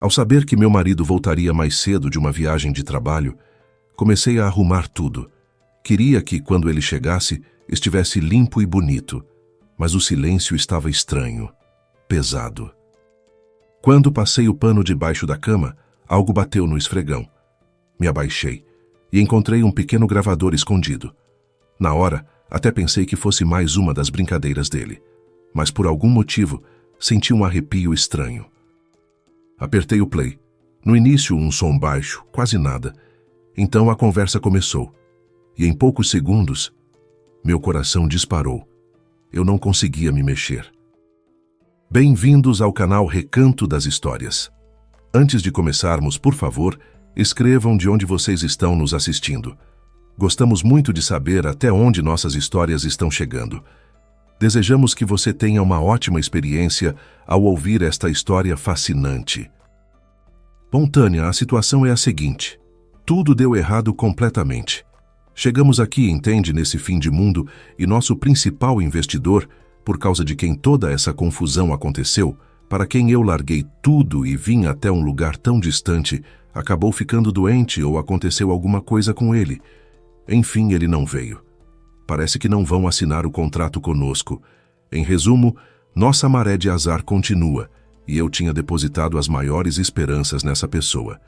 Ao saber que meu marido voltaria mais cedo de uma viagem de trabalho, comecei a arrumar tudo. Queria que, quando ele chegasse, estivesse limpo e bonito, mas o silêncio estava estranho, pesado. Quando passei o pano debaixo da cama, algo bateu no esfregão. Me abaixei e encontrei um pequeno gravador escondido. Na hora, até pensei que fosse mais uma das brincadeiras dele, mas por algum motivo senti um arrepio estranho. Apertei o play. No início, um som baixo, quase nada. Então a conversa começou. E em poucos segundos, meu coração disparou. Eu não conseguia me mexer. Bem-vindos ao canal Recanto das Histórias. Antes de começarmos, por favor, escrevam de onde vocês estão nos assistindo. Gostamos muito de saber até onde nossas histórias estão chegando. Desejamos que você tenha uma ótima experiência ao ouvir esta história fascinante. Bom, Tânia, a situação é a seguinte. Tudo deu errado completamente. Chegamos aqui, entende, nesse fim de mundo, e nosso principal investidor, por causa de quem toda essa confusão aconteceu, para quem eu larguei tudo e vim até um lugar tão distante, acabou ficando doente ou aconteceu alguma coisa com ele. Enfim, ele não veio. Parece que não vão assinar o contrato conosco. Em resumo, nossa maré de azar continua, e eu tinha depositado as maiores esperanças nessa pessoa.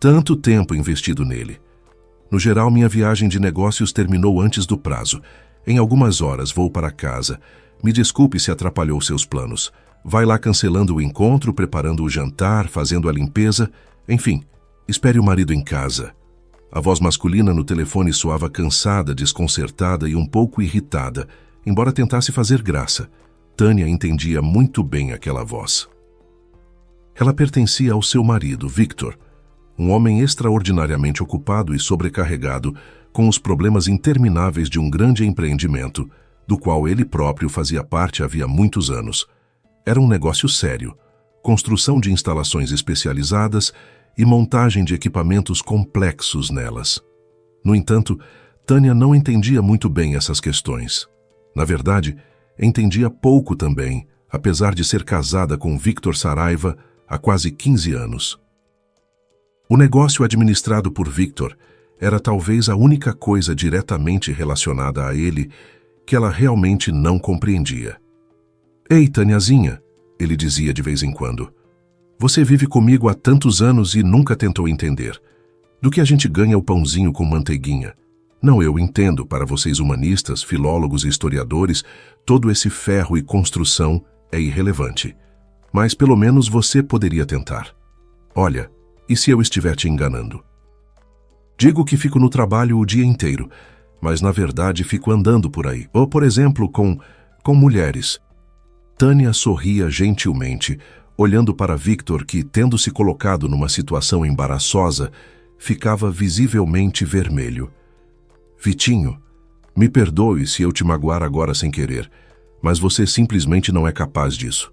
Tanto tempo investido nele. No geral, minha viagem de negócios terminou antes do prazo. Em algumas horas vou para casa. Me desculpe se atrapalhou seus planos. Vai lá cancelando o encontro, preparando o jantar, fazendo a limpeza. Enfim, espere o marido em casa. A voz masculina no telefone soava cansada, desconcertada e um pouco irritada, embora tentasse fazer graça. Tânia entendia muito bem aquela voz. Ela pertencia ao seu marido, Victor, um homem extraordinariamente ocupado e sobrecarregado com os problemas intermináveis de um grande empreendimento, do qual ele próprio fazia parte havia muitos anos. Era um negócio sério, construção de instalações especializadas e montagem de equipamentos complexos nelas. No entanto, Tânia não entendia muito bem essas questões. Na verdade, entendia pouco também, apesar de ser casada com Victor Saraiva há quase 15 anos. O negócio administrado por Victor era talvez a única coisa diretamente relacionada a ele que ela realmente não compreendia. "Ei, Tâniazinha", ele dizia de vez em quando, "você vive comigo há tantos anos e nunca tentou entender. Do que a gente ganha o pãozinho com manteiguinha? Não, eu entendo, para vocês humanistas, filólogos e historiadores, todo esse ferro e construção é irrelevante. Mas pelo menos você poderia tentar. Olha, e se eu estiver te enganando? Digo que fico no trabalho o dia inteiro, mas na verdade fico andando por aí. Ou, por exemplo, com mulheres." Tânia sorria gentilmente, olhando para Victor que, tendo se colocado numa situação embaraçosa, ficava visivelmente vermelho. "Vitinho, me perdoe se eu te magoar agora sem querer, mas você simplesmente não é capaz disso.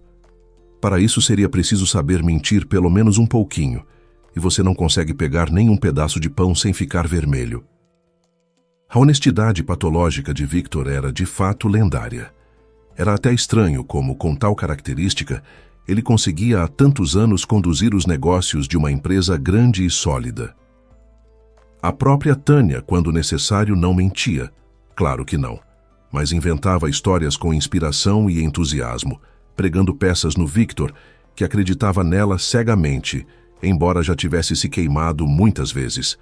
Para isso seria preciso saber mentir pelo menos um pouquinho, e você não consegue pegar nem um pedaço de pão sem ficar vermelho." A honestidade patológica de Victor era, de fato, lendária. Era até estranho como, com tal característica, ele conseguia há tantos anos conduzir os negócios de uma empresa grande e sólida. A própria Tânia, quando necessário, não mentia. Claro que não. Mas inventava histórias com inspiração e entusiasmo, pregando peças no Victor, que acreditava nela cegamente, embora já tivesse se queimado muitas vezes.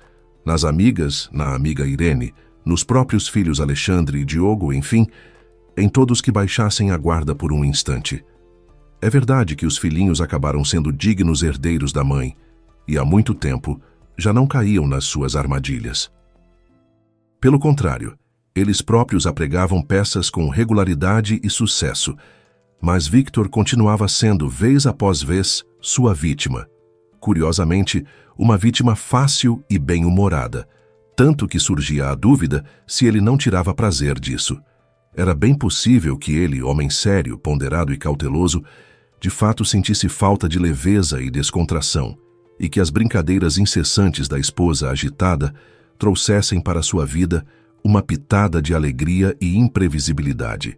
Nas amigas, na amiga Irene, nos próprios filhos Alexandre e Diogo, enfim, em todos que baixassem a guarda por um instante. É verdade que os filhinhos acabaram sendo dignos herdeiros da mãe, e há muito tempo já não caíam nas suas armadilhas. Pelo contrário, eles próprios apregavam peças com regularidade e sucesso, mas Victor continuava sendo, vez após vez, sua vítima. Curiosamente, uma vítima fácil e bem-humorada, tanto que surgia a dúvida se ele não tirava prazer disso. Era bem possível que ele, homem sério, ponderado e cauteloso, de fato sentisse falta de leveza e descontração, e que as brincadeiras incessantes da esposa agitada trouxessem para sua vida uma pitada de alegria e imprevisibilidade.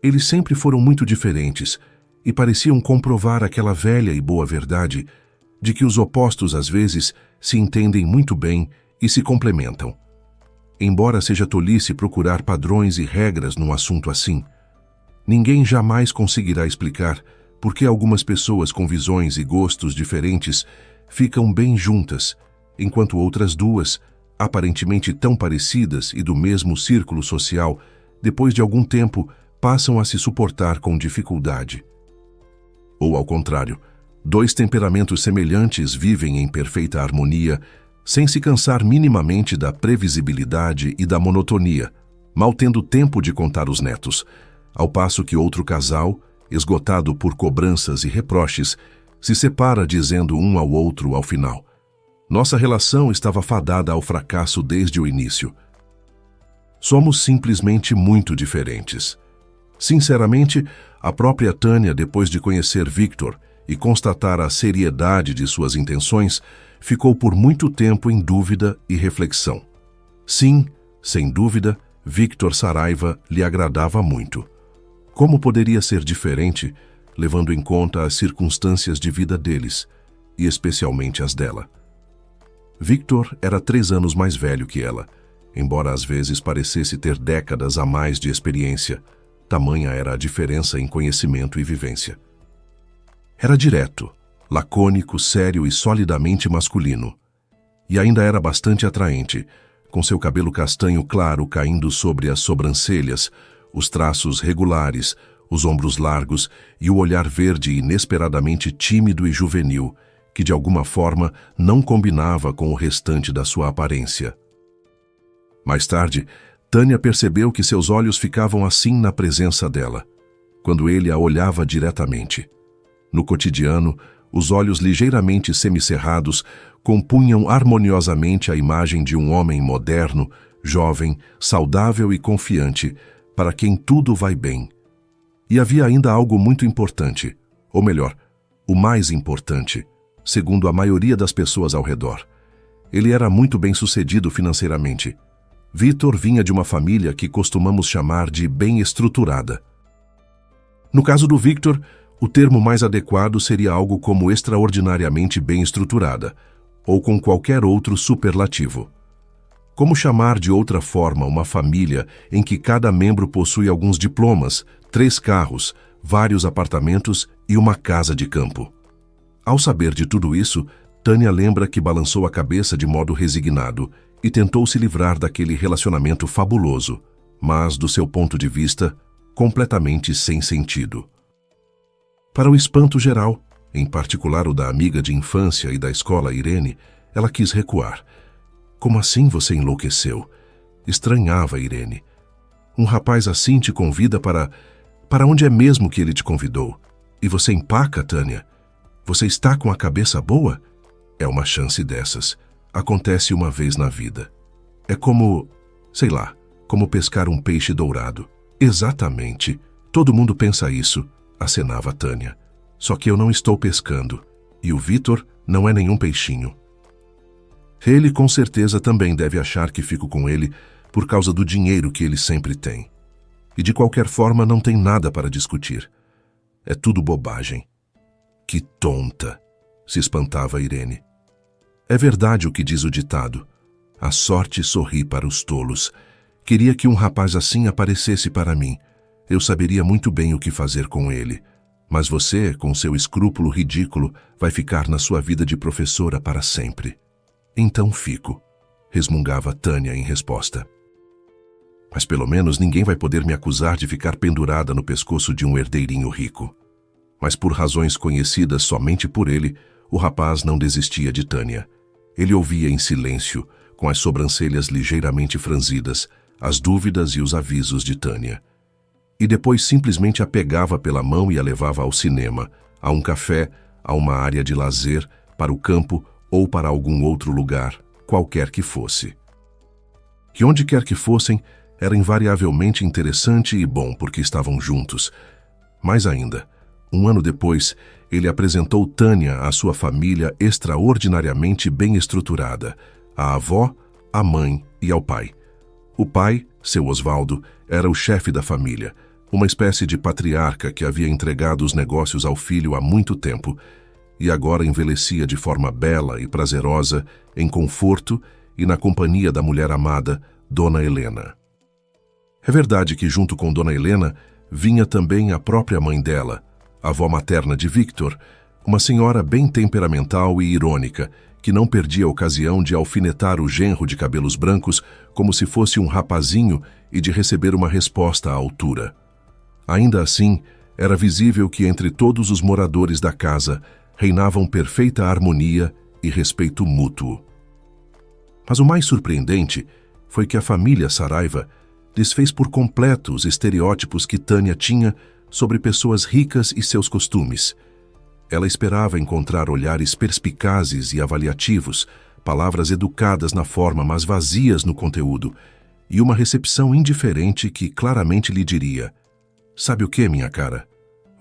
Eles sempre foram muito diferentes, e pareciam comprovar aquela velha e boa verdade de que os opostos às vezes se entendem muito bem e se complementam. Embora seja tolice procurar padrões e regras num assunto assim, ninguém jamais conseguirá explicar por que algumas pessoas com visões e gostos diferentes ficam bem juntas, enquanto outras duas, aparentemente tão parecidas e do mesmo círculo social, depois de algum tempo passam a se suportar com dificuldade. Ou ao contrário, dois temperamentos semelhantes vivem em perfeita harmonia, sem se cansar minimamente da previsibilidade e da monotonia, mal tendo tempo de contar os netos, ao passo que outro casal, esgotado por cobranças e reproches, se separa dizendo um ao outro ao final: nossa relação estava fadada ao fracasso desde o início. Somos simplesmente muito diferentes. Sinceramente, a própria Tânia, depois de conhecer Victor e constatar a seriedade de suas intenções, ficou por muito tempo em dúvida e reflexão. Sim, sem dúvida, Victor Saraiva lhe agradava muito. Como poderia ser diferente, levando em conta as circunstâncias de vida deles, e especialmente as dela? Victor era 3 anos mais velho que ela, embora às vezes parecesse ter décadas a mais de experiência, tamanha era a diferença em conhecimento e vivência. Era direto, lacônico, sério e solidamente masculino. E ainda era bastante atraente, com seu cabelo castanho claro caindo sobre as sobrancelhas, os traços regulares, os ombros largos e o olhar verde inesperadamente tímido e juvenil, que de alguma forma não combinava com o restante da sua aparência. Mais tarde, Tânia percebeu que seus olhos ficavam assim na presença dela, quando ele a olhava diretamente. No cotidiano, os olhos ligeiramente semicerrados compunham harmoniosamente a imagem de um homem moderno, jovem, saudável e confiante, para quem tudo vai bem. E havia ainda algo muito importante, ou melhor, o mais importante, segundo a maioria das pessoas ao redor. Ele era muito bem-sucedido financeiramente. Victor vinha de uma família que costumamos chamar de bem estruturada. No caso do Victor, o termo mais adequado seria algo como extraordinariamente bem estruturada, ou com qualquer outro superlativo. Como chamar de outra forma uma família em que cada membro possui alguns diplomas, 3 carros, vários apartamentos e uma casa de campo? Ao saber de tudo isso, Tânia lembra que balançou a cabeça de modo resignado e tentou se livrar daquele relacionamento fabuloso, mas, do seu ponto de vista, completamente sem sentido. Para o espanto geral, em particular o da amiga de infância e da escola Irene, ela quis recuar. Como assim você enlouqueceu? Estranhava Irene. Um rapaz assim te convida para... Para onde é mesmo que ele te convidou? E você empaca, Tânia? Você está com a cabeça boa? É uma chance dessas. Acontece uma vez na vida. É como, sei lá, como pescar um peixe dourado. Exatamente. Todo mundo pensa isso, acenava Tânia. Só que eu não estou pescando. E o Victor não é nenhum peixinho. Ele com certeza também deve achar que fico com ele por causa do dinheiro que ele sempre tem. E de qualquer forma não tem nada para discutir. É tudo bobagem. Que tonta! Se espantava Irene. É verdade o que diz o ditado. A sorte sorri para os tolos. Queria que um rapaz assim aparecesse para mim. Eu saberia muito bem o que fazer com ele. Mas você, com seu escrúpulo ridículo, vai ficar na sua vida de professora para sempre. Então fico, resmungava Tânia em resposta. Mas pelo menos ninguém vai poder me acusar de ficar pendurada no pescoço de um herdeirinho rico. Mas por razões conhecidas somente por ele, o rapaz não desistia de Tânia. Ele ouvia em silêncio, com as sobrancelhas ligeiramente franzidas, as dúvidas e os avisos de Tânia. E depois simplesmente a pegava pela mão e a levava ao cinema, a um café, a uma área de lazer, para o campo ou para algum outro lugar, qualquer que fosse. E onde quer que fossem, era invariavelmente interessante e bom porque estavam juntos. Mais ainda, 1 ano depois, ele apresentou Tânia à sua família extraordinariamente bem estruturada, à avó, à mãe e ao pai. O pai, seu Osvaldo, era o chefe da família, uma espécie de patriarca que havia entregado os negócios ao filho há muito tempo e agora envelhecia de forma bela e prazerosa, em conforto e na companhia da mulher amada, Dona Helena. É verdade que junto com Dona Helena vinha também a própria mãe dela, a avó materna de Victor, uma senhora bem temperamental e irônica, que não perdia a ocasião de alfinetar o genro de cabelos brancos como se fosse um rapazinho e de receber uma resposta à altura. Ainda assim, era visível que entre todos os moradores da casa reinavam perfeita harmonia e respeito mútuo. Mas o mais surpreendente foi que a família Saraiva desfez por completo os estereótipos que Tânia tinha sobre pessoas ricas e seus costumes. Ela esperava encontrar olhares perspicazes e avaliativos, palavras educadas na forma, mas vazias no conteúdo, e uma recepção indiferente que claramente lhe diria: "Sabe o que, minha cara?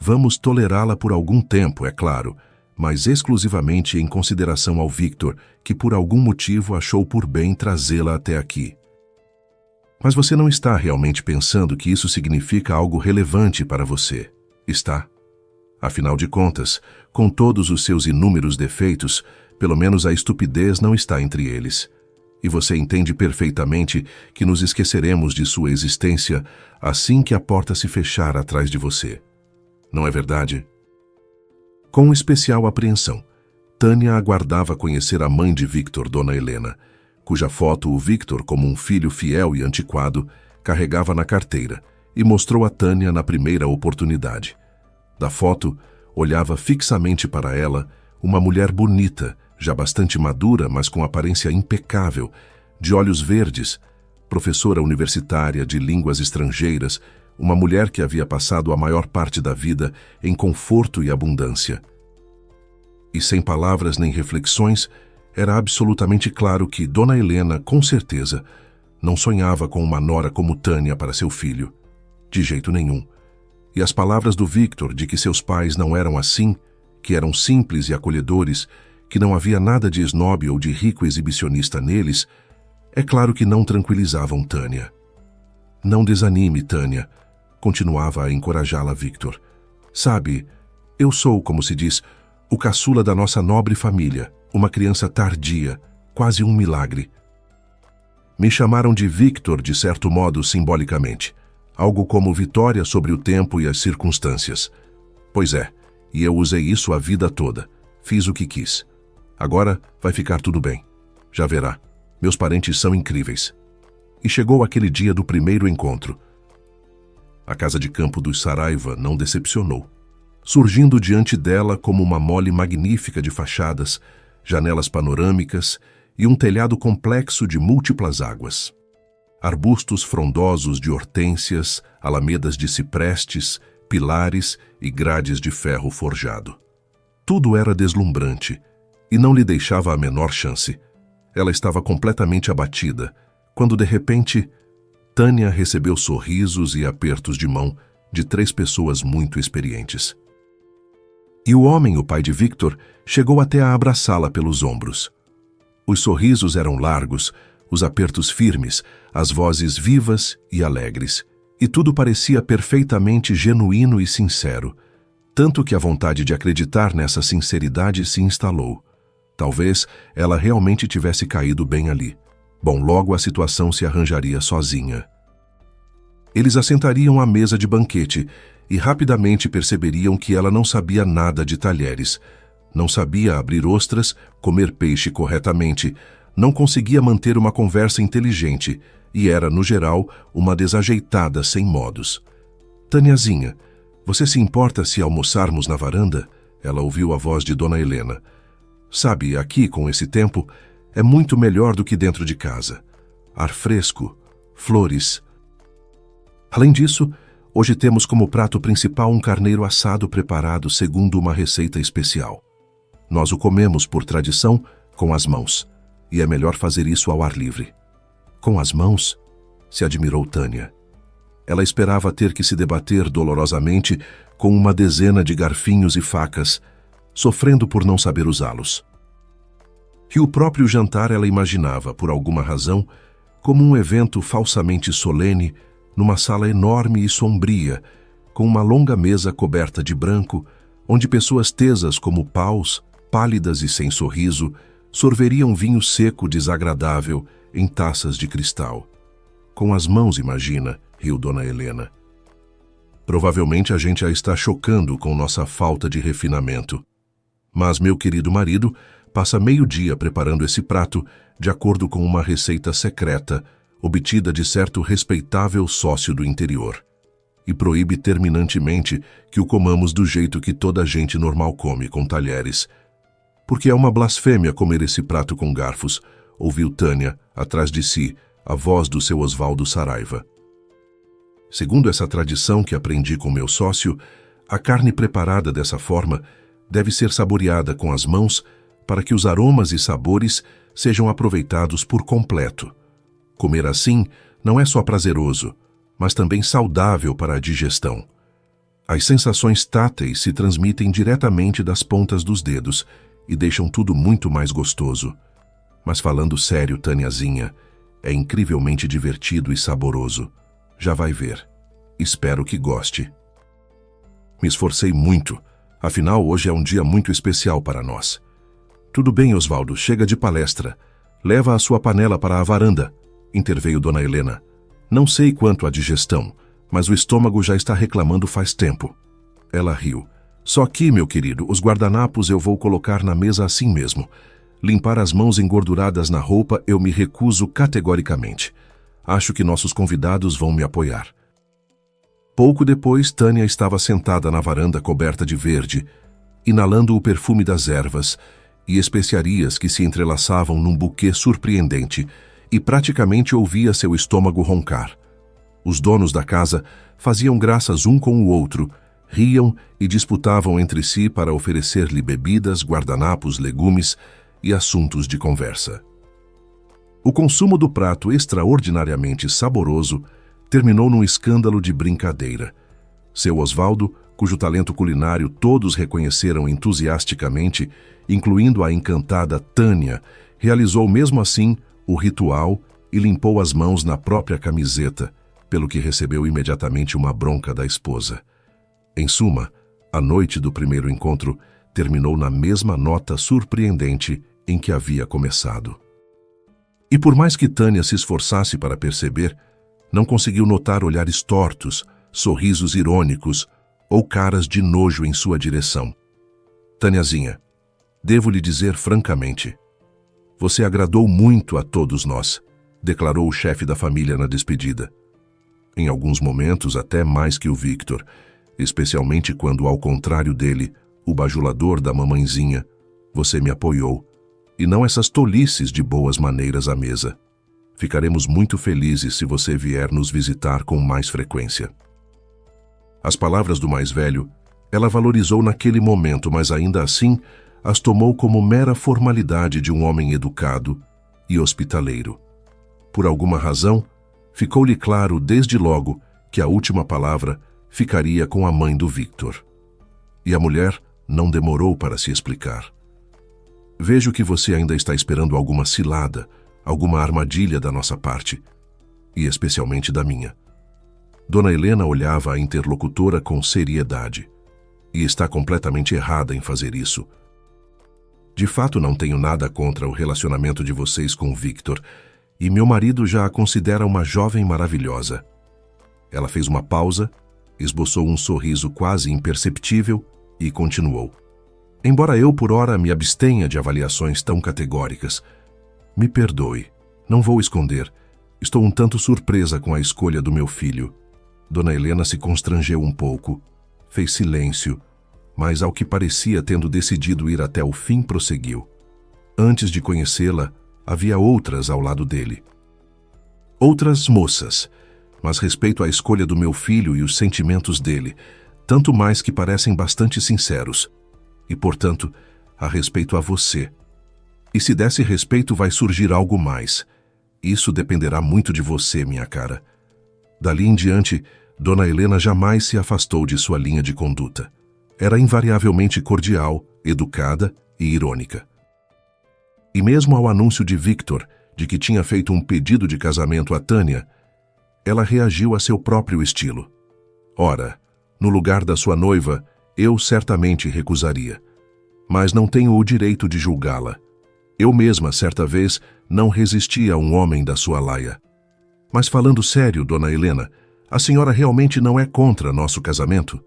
Vamos tolerá-la por algum tempo, é claro, mas exclusivamente em consideração ao Victor, que por algum motivo achou por bem trazê-la até aqui." Mas você não está realmente pensando que isso significa algo relevante para você, está? Afinal de contas, com todos os seus inúmeros defeitos, pelo menos a estupidez não está entre eles. E você entende perfeitamente que nos esqueceremos de sua existência assim que a porta se fechar atrás de você. Não é verdade? Com especial apreensão, Tânia aguardava conhecer a mãe de Victor, Dona Helena, cuja foto o Victor, como um filho fiel e antiquado, carregava na carteira e mostrou a Tânia na primeira oportunidade. Da foto, olhava fixamente para ela uma mulher bonita, já bastante madura, mas com aparência impecável, de olhos verdes, professora universitária de línguas estrangeiras, uma mulher que havia passado a maior parte da vida em conforto e abundância. E sem palavras nem reflexões, era absolutamente claro que Dona Helena, com certeza, não sonhava com uma nora como Tânia para seu filho. De jeito nenhum. E as palavras do Victor de que seus pais não eram assim, que eram simples e acolhedores, que não havia nada de esnobe ou de rico exibicionista neles, é claro que não tranquilizavam Tânia. "Não desanime, Tânia", continuava a encorajá-la Victor. "Sabe, eu sou, como se diz, o caçula da nossa nobre família, uma criança tardia, quase um milagre." Me chamaram de Victor, de certo modo, simbolicamente. Algo como vitória sobre o tempo e as circunstâncias. Pois é, e eu usei isso a vida toda. Fiz o que quis. Agora vai ficar tudo bem. Já verá. Meus parentes são incríveis. E chegou aquele dia do primeiro encontro. A casa de campo dos Saraiva não decepcionou. Surgindo diante dela como uma mole magnífica de fachadas, janelas panorâmicas e um telhado complexo de múltiplas águas. Arbustos frondosos de hortênsias, alamedas de ciprestes, pilares e grades de ferro forjado. Tudo era deslumbrante e não lhe deixava a menor chance. Ela estava completamente abatida, quando de repente, Tânia recebeu sorrisos e apertos de mão de 3 pessoas muito experientes. E o homem, o pai de Victor, chegou até a abraçá-la pelos ombros. Os sorrisos eram largos, os apertos firmes, as vozes vivas e alegres. E tudo parecia perfeitamente genuíno e sincero, tanto que a vontade de acreditar nessa sinceridade se instalou. Talvez ela realmente tivesse caído bem ali. Bom, logo a situação se arranjaria sozinha. Eles assentariam à mesa de banquete e rapidamente perceberiam que ela não sabia nada de talheres, não sabia abrir ostras, comer peixe corretamente, não conseguia manter uma conversa inteligente e era, no geral, uma desajeitada sem modos. "Tâniazinha, você se importa se almoçarmos na varanda?" Ela ouviu a voz de Dona Helena. "Sabe, aqui, com esse tempo, é muito melhor do que dentro de casa. Ar fresco, flores. Além disso, hoje temos como prato principal um carneiro assado preparado segundo uma receita especial. Nós o comemos, por tradição, com as mãos, e é melhor fazer isso ao ar livre." "Com as mãos?" se admirou Tânia. Ela esperava ter que se debater dolorosamente com uma dezena de garfinhos e facas, sofrendo por não saber usá-los. E o próprio jantar ela imaginava, por alguma razão, como um evento falsamente solene, numa sala enorme e sombria, com uma longa mesa coberta de branco, onde pessoas tesas como paus, pálidas e sem sorriso, sorveriam vinho seco desagradável em taças de cristal. Com as mãos, imagina, riu Dona Helena. Provavelmente a gente a está chocando com nossa falta de refinamento. Mas meu querido marido passa meio dia preparando esse prato de acordo com uma receita secreta, obtida de certo respeitável sócio do interior. E proíbe terminantemente que o comamos do jeito que toda gente normal come, com talheres. Porque é uma blasfêmia comer esse prato com garfos, ouviu Tânia, atrás de si, a voz do seu Osvaldo Saraiva. Segundo essa tradição que aprendi com meu sócio, a carne preparada dessa forma deve ser saboreada com as mãos para que os aromas e sabores sejam aproveitados por completo. Comer assim não é só prazeroso, mas também saudável para a digestão. As sensações táteis se transmitem diretamente das pontas dos dedos e deixam tudo muito mais gostoso. Mas falando sério, Tâniazinha, é incrivelmente divertido e saboroso. Já vai ver. Espero que goste. Me esforcei muito. Afinal, hoje é um dia muito especial para nós. Tudo bem, Osvaldo, chega de palestra. Leva a sua panela para a varanda, interveio Dona Helena. Não sei quanto à digestão, mas o estômago já está reclamando faz tempo. Ela riu. Só que, meu querido, os guardanapos eu vou colocar na mesa assim mesmo. Limpar as mãos engorduradas na roupa eu me recuso categoricamente. Acho que nossos convidados vão me apoiar. Pouco depois, Tânia estava sentada na varanda coberta de verde, inalando o perfume das ervas e especiarias que se entrelaçavam num buquê surpreendente, e praticamente ouvia seu estômago roncar. Os donos da casa faziam graças um com o outro, riam e disputavam entre si para oferecer-lhe bebidas, guardanapos, legumes e assuntos de conversa. O consumo do prato extraordinariamente saboroso terminou num escândalo de brincadeira. Seu Osvaldo, cujo talento culinário todos reconheceram entusiasticamente, incluindo a encantada Tânia, realizou mesmo assim o ritual e limpou as mãos na própria camiseta, pelo que recebeu imediatamente uma bronca da esposa. Em suma, a noite do primeiro encontro terminou na mesma nota surpreendente em que havia começado. E por mais que Tânia se esforçasse para perceber, não conseguiu notar olhares tortos, sorrisos irônicos ou caras de nojo em sua direção. Tâniazinha, devo lhe dizer francamente, você agradou muito a todos nós, declarou o chefe da família na despedida. Em alguns momentos até mais que o Victor, especialmente quando, ao contrário dele, o bajulador da mamãezinha, você me apoiou, e não essas tolices de boas maneiras à mesa. Ficaremos muito felizes se você vier nos visitar com mais frequência. As palavras do mais velho, ela valorizou naquele momento, mas ainda assim as tomou como mera formalidade de um homem educado e hospitaleiro. Por alguma razão, ficou-lhe claro desde logo que a última palavra ficaria com a mãe do Victor. E a mulher não demorou para se explicar. Vejo que você ainda está esperando alguma cilada, alguma armadilha da nossa parte, e especialmente da minha. Dona Helena olhava a interlocutora com seriedade. E está completamente errada em fazer isso. De fato, não tenho nada contra o relacionamento de vocês com o Victor, e meu marido já a considera uma jovem maravilhosa. Ela fez uma pausa, esboçou um sorriso quase imperceptível e continuou. Embora eu, por ora, me abstenha de avaliações tão categóricas, me perdoe, não vou esconder, estou um tanto surpresa com a escolha do meu filho. Dona Helena se constrangeu um pouco, fez silêncio, mas ao que parecia tendo decidido ir até o fim, prosseguiu. Antes de conhecê-la, havia outras ao lado dele. Outras moças, mas respeito à escolha do meu filho e os sentimentos dele, tanto mais que parecem bastante sinceros. E, portanto, a respeito a você. E se desse respeito, vai surgir algo mais. Isso dependerá muito de você, minha cara. Dali em diante, Dona Helena jamais se afastou de sua linha de conduta. Era invariavelmente cordial, educada e irônica. E mesmo ao anúncio de Victor, de que tinha feito um pedido de casamento a Tânia, ela reagiu a seu próprio estilo. Ora, No lugar da sua noiva, eu certamente recusaria. Mas não tenho o direito de julgá-la. Eu mesma, certa vez, não resisti a um homem da sua laia. Mas falando sério, dona Helena, a senhora realmente não é contra nosso casamento?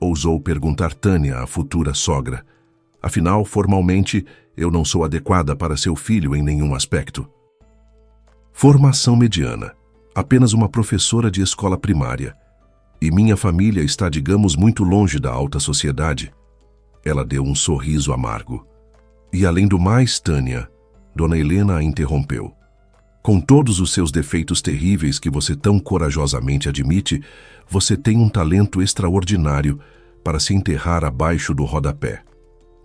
Ousou perguntar Tânia, a futura sogra. Afinal, formalmente, eu não sou adequada para seu filho em nenhum aspecto. Formação mediana. Apenas uma professora de escola primária. E minha família está, digamos, muito longe da alta sociedade. Ela deu um sorriso amargo. E além do mais, Tânia, dona Helena a interrompeu. Com todos os seus defeitos terríveis que você tão corajosamente admite, você tem um talento extraordinário para se enterrar abaixo do rodapé.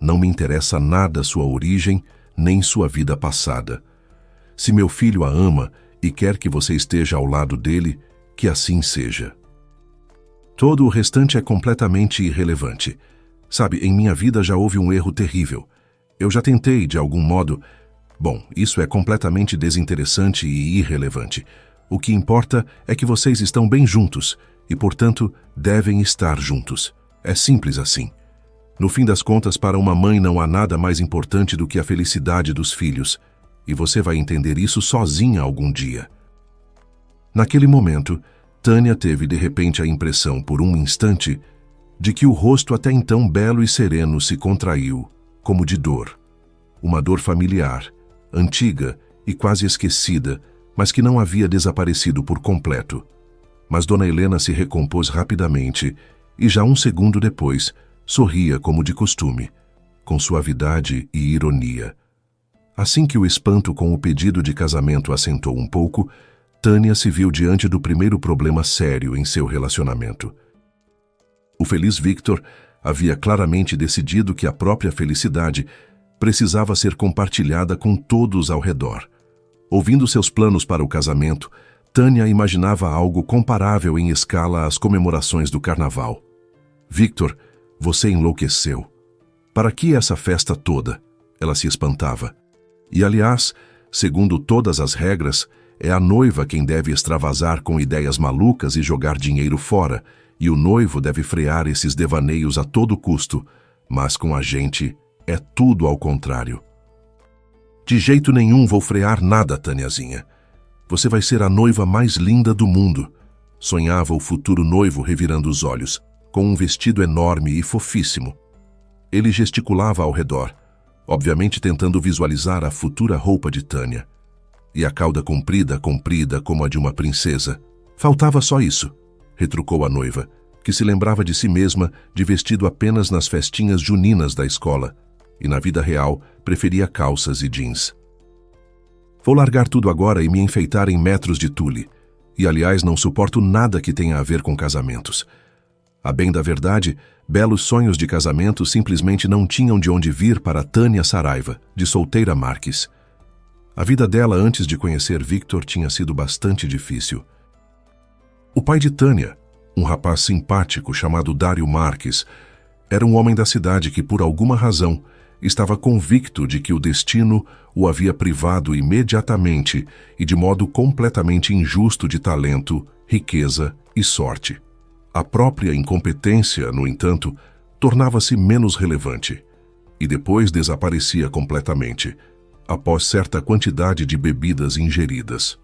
Não me interessa nada sua origem, nem sua vida passada. Se meu filho a ama e quer que você esteja ao lado dele, que assim seja. Todo o restante é completamente irrelevante. Sabe, em minha vida já houve um erro terrível. Eu já tentei, de algum modo... Bom, isso é completamente desinteressante e irrelevante. O que importa é que vocês estão bem juntos e, portanto, devem estar juntos. É simples assim. No fim das contas, para uma mãe não há nada mais importante do que a felicidade dos filhos. E você vai entender isso sozinha algum dia. Naquele momento, Tânia teve de repente a impressão, por um instante, de que o rosto até então belo e sereno se contraiu, como de dor. Uma dor familiar, antiga e quase esquecida, mas que não havia desaparecido por completo. Mas dona Helena se recompôs rapidamente e, já um segundo depois, sorria como de costume, com suavidade e ironia. Assim que o espanto com o pedido de casamento assentou um pouco, Tânia se viu diante do primeiro problema sério em seu relacionamento. O feliz Victor havia claramente decidido que a própria felicidade precisava ser compartilhada com todos ao redor. Ouvindo seus planos para o casamento, Tânia imaginava algo comparável em escala às comemorações do carnaval. Victor, você enlouqueceu. Para que essa festa toda? Ela se espantava. E, aliás, segundo todas as regras, é a noiva quem deve extravasar com ideias malucas e jogar dinheiro fora, e o noivo deve frear esses devaneios a todo custo, mas com a gente é tudo ao contrário. De jeito nenhum vou frear nada, Tâniazinha. Você vai ser a noiva mais linda do mundo, sonhava o futuro noivo revirando os olhos, com um vestido enorme e fofíssimo. Ele gesticulava ao redor, obviamente tentando visualizar a futura roupa de Tânia. E a cauda comprida como a de uma princesa. Faltava só isso, retrucou a noiva, que se lembrava de si mesma de vestido apenas nas festinhas juninas da escola, e na vida real preferia calças e jeans. Vou largar tudo agora e me enfeitar em metros de tule, e aliás não suporto nada que tenha a ver com casamentos. A bem da verdade, belos sonhos de casamento simplesmente não tinham de onde vir para Tânia Saraiva, de solteira Marques. A vida dela antes de conhecer Victor tinha sido bastante difícil. O pai de Tânia, um rapaz simpático chamado Dário Marques, era um homem da cidade que, por alguma razão, estava convicto de que o destino o havia privado imediatamente e de modo completamente injusto de talento, riqueza e sorte. A própria incompetência, no entanto, tornava-se menos relevante e depois desaparecia completamente, após certa quantidade de bebidas ingeridas.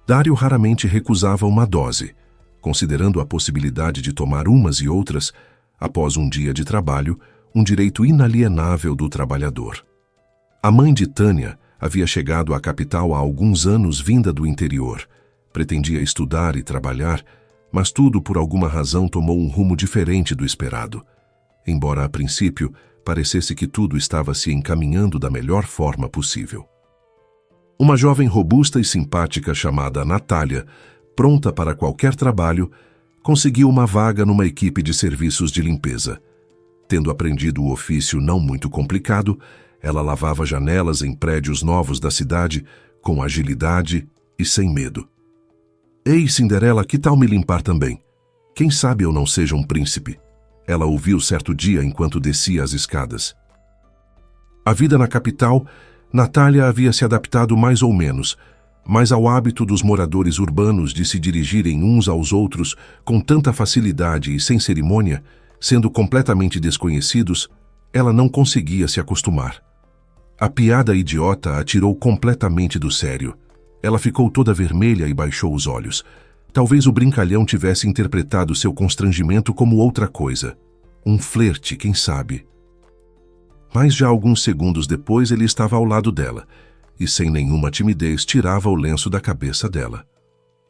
Dário raramente recusava uma dose, considerando a possibilidade de tomar umas e outras, após um dia de trabalho, um direito inalienável do trabalhador. A mãe de Tânia havia chegado à capital há alguns anos vinda do interior. Pretendia estudar e trabalhar, mas tudo por alguma razão tomou um rumo diferente do esperado. Embora a princípio parecesse que tudo estava se encaminhando da melhor forma possível. Uma jovem robusta e simpática chamada Natália, pronta para qualquer trabalho, conseguiu uma vaga numa equipe de serviços de limpeza. Tendo aprendido o ofício não muito complicado, ela lavava janelas em prédios novos da cidade com agilidade e sem medo. Ei, Cinderela, que tal me limpar também? Quem sabe eu não seja um príncipe? Ela ouviu certo dia enquanto descia as escadas. A vida na capital, Natália havia se adaptado mais ou menos, mas ao hábito dos moradores urbanos de se dirigirem uns aos outros com tanta facilidade e sem cerimônia, sendo completamente desconhecidos, ela não conseguia se acostumar. A piada idiota a tirou completamente do sério. Ela ficou toda vermelha e baixou os olhos. Talvez o brincalhão tivesse interpretado seu constrangimento como outra coisa. Um flerte, quem sabe. Mas já alguns segundos depois ele estava ao lado dela, e sem nenhuma timidez tirava o lenço da cabeça dela.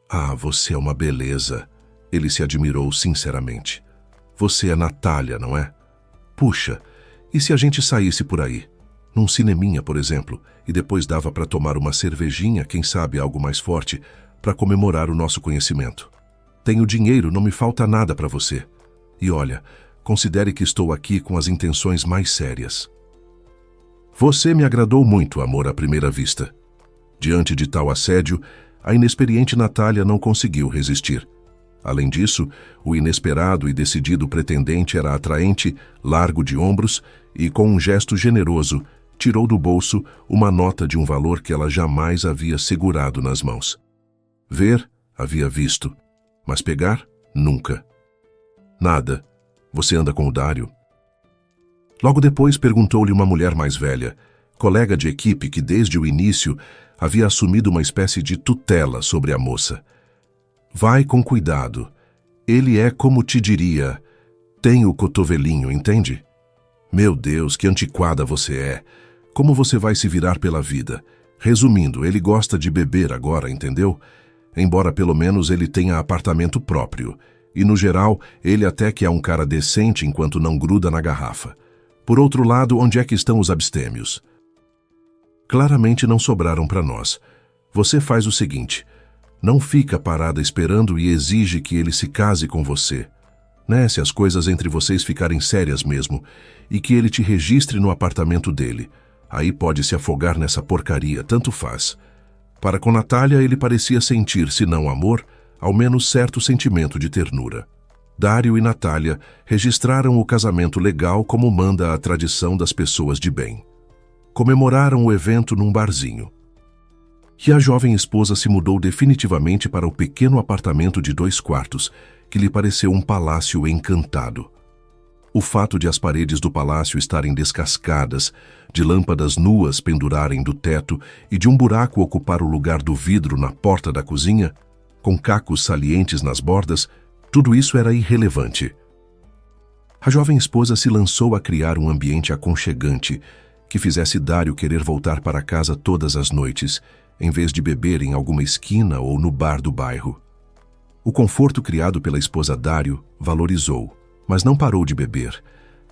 Ah, você é uma beleza. Ele se admirou sinceramente. Você é Natália, não é? Puxa, e se a gente saísse por aí? Num cineminha, por exemplo, e depois dava para tomar uma cervejinha, quem sabe algo mais forte, para comemorar o nosso conhecimento. Tenho dinheiro, não me falta nada para você. E olha, considere que estou aqui com as intenções mais sérias. Você me agradou muito, amor à primeira vista. Diante de tal assédio, a inexperiente Natália não conseguiu resistir. Além disso, o inesperado e decidido pretendente era atraente, largo de ombros e, com um gesto generoso, tirou do bolso uma nota de um valor que ela jamais havia segurado nas mãos. Ver, havia visto, mas pegar, nunca. Nada. Você anda com o Dário? Logo depois perguntou-lhe uma mulher mais velha, colega de equipe que desde o início havia assumido uma espécie de tutela sobre a moça. Vai com cuidado. Ele é como te diria, tem o cotovelinho, entende? Meu Deus, que antiquada você é. Como você vai se virar pela vida? Resumindo, ele gosta de beber agora, entendeu? Embora pelo menos ele tenha apartamento próprio. E no geral, ele até que é um cara decente enquanto não gruda na garrafa. Por outro lado, onde é que estão os abstêmios? Claramente não sobraram para nós. Você faz o seguinte, não fica parada esperando e exige que ele se case com você. Né, se as coisas entre vocês ficarem sérias mesmo, e que ele te registre no apartamento dele. Aí pode se afogar nessa porcaria, tanto faz. Para com Natália ele parecia sentir, se não amor, ao menos certo sentimento de ternura. Dário e Natália registraram o casamento legal como manda a tradição das pessoas de bem. Comemoraram o evento num barzinho. E a jovem esposa se mudou definitivamente para o pequeno apartamento de 2 quartos, que lhe pareceu um palácio encantado. O fato de as paredes do palácio estarem descascadas, de lâmpadas nuas pendurarem do teto e de um buraco ocupar o lugar do vidro na porta da cozinha, com cacos salientes nas bordas, tudo isso era irrelevante. A jovem esposa se lançou a criar um ambiente aconchegante que fizesse Dário querer voltar para casa todas as noites, em vez de beber em alguma esquina ou no bar do bairro. O conforto criado pela esposa Dário valorizou, mas não parou de beber.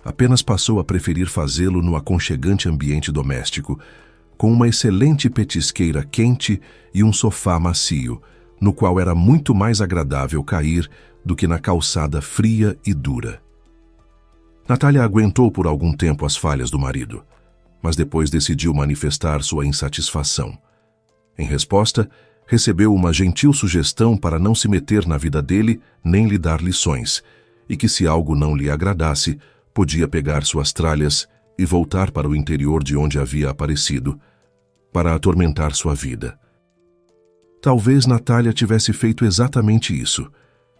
Apenas passou a preferir fazê-lo no aconchegante ambiente doméstico, com uma excelente petisqueira quente e um sofá macio, no qual era muito mais agradável cair do que na calçada fria e dura. Natália aguentou por algum tempo as falhas do marido, mas depois decidiu manifestar sua insatisfação. Em resposta, recebeu uma gentil sugestão para não se meter na vida dele nem lhe dar lições, e que se algo não lhe agradasse, podia pegar suas tralhas e voltar para o interior de onde havia aparecido, para atormentar sua vida. Talvez Natália tivesse feito exatamente isso,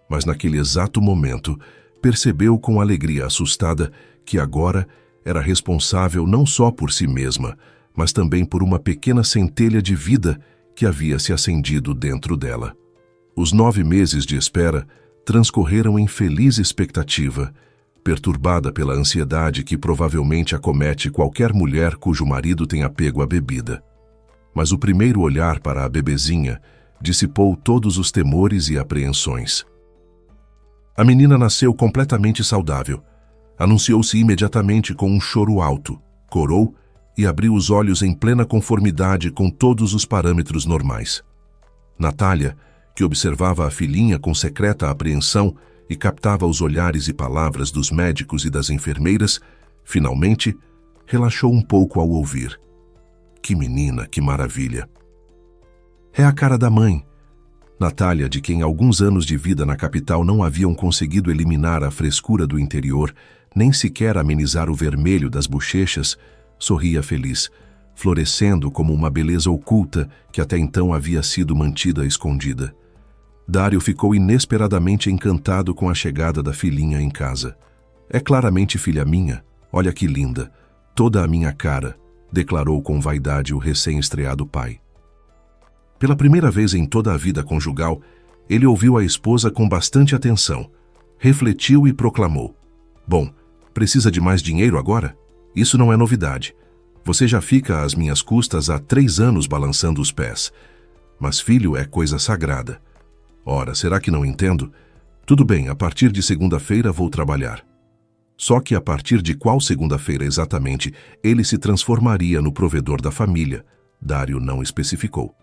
mas naquele exato momento percebeu com alegria assustada que agora era responsável não só por si mesma, mas também por uma pequena centelha de vida que havia se acendido dentro dela. Os 9 meses de espera transcorreram em feliz expectativa, perturbada pela ansiedade que provavelmente acomete qualquer mulher cujo marido tem apego à bebida. Mas o primeiro olhar para a bebezinha dissipou todos os temores e apreensões. A menina nasceu completamente saudável. Anunciou-se imediatamente com um choro alto, corou e abriu os olhos em plena conformidade com todos os parâmetros normais. Natália, que observava a filhinha com secreta apreensão e captava os olhares e palavras dos médicos e das enfermeiras, finalmente relaxou um pouco ao ouvir. Que menina, que maravilha! É a cara da mãe. Natália, de quem alguns anos de vida na capital não haviam conseguido eliminar a frescura do interior, nem sequer amenizar o vermelho das bochechas, sorria feliz. florescendo como uma beleza oculta que até então havia sido mantida escondida. Dário ficou inesperadamente encantado com a chegada da filhinha em casa. "É claramente filha minha, olha que linda, toda a minha cara", declarou com vaidade o recém-estreado pai. Pela primeira vez em toda a vida conjugal, ele ouviu a esposa com bastante atenção, refletiu e proclamou: "Bom, precisa de mais dinheiro agora? Isso não é novidade. Você já fica às minhas custas há 3 anos balançando os pés. Mas filho é coisa sagrada. Ora, será que não entendo? Tudo bem, a partir de segunda-feira vou trabalhar." Só que a partir de qual segunda-feira exatamente ele se transformaria no provedor da família, Dário não especificou.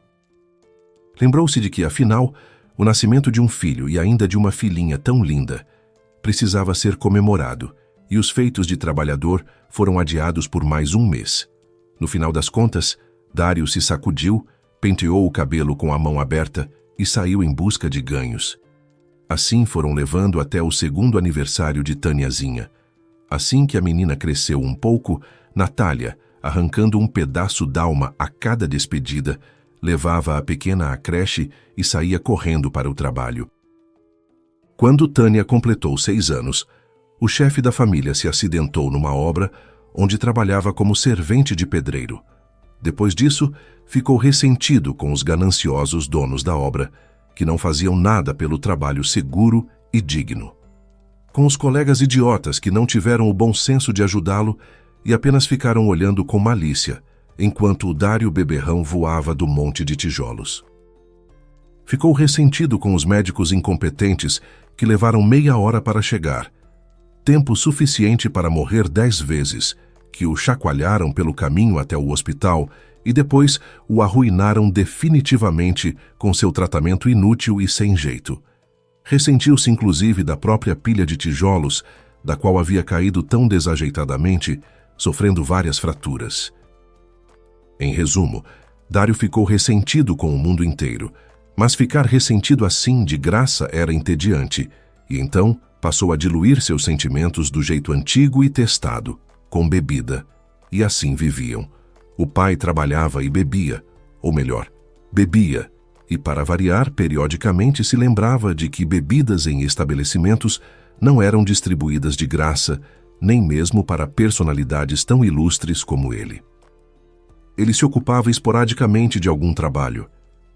Lembrou-se de que, afinal, o nascimento de um filho e ainda de uma filhinha tão linda precisava ser comemorado, e os feitos de trabalhador foram adiados por mais um mês. No final das contas, Dário se sacudiu, penteou o cabelo com a mão aberta e saiu em busca de ganhos. Assim foram levando até o 2º aniversário de Tâniazinha. Assim que a menina cresceu um pouco, Natália, arrancando um pedaço d'alma a cada despedida, levava a pequena à creche e saía correndo para o trabalho. Quando Tânia completou 6 anos, o chefe da família se acidentou numa obra onde trabalhava como servente de pedreiro. Depois disso, ficou ressentido com os gananciosos donos da obra, que não faziam nada pelo trabalho seguro e digno. Com os colegas idiotas que não tiveram o bom senso de ajudá-lo e apenas ficaram olhando com malícia, enquanto o Dário beberrão voava do monte de tijolos. Ficou ressentido com os médicos incompetentes que levaram meia hora para chegar, tempo suficiente para morrer 10 vezes, que o chacoalharam pelo caminho até o hospital e depois o arruinaram definitivamente com seu tratamento inútil e sem jeito. Ressentiu-se inclusive da própria pilha de tijolos, da qual havia caído tão desajeitadamente, sofrendo várias fraturas. Em resumo, Dário ficou ressentido com o mundo inteiro, mas ficar ressentido assim de graça era entediante, e então passou a diluir seus sentimentos do jeito antigo e testado, com bebida. E assim viviam. O pai trabalhava e bebia, ou melhor, bebia, e para variar, periodicamente se lembrava de que bebidas em estabelecimentos não eram distribuídas de graça, nem mesmo para personalidades tão ilustres como ele. Ele se ocupava esporadicamente de algum trabalho,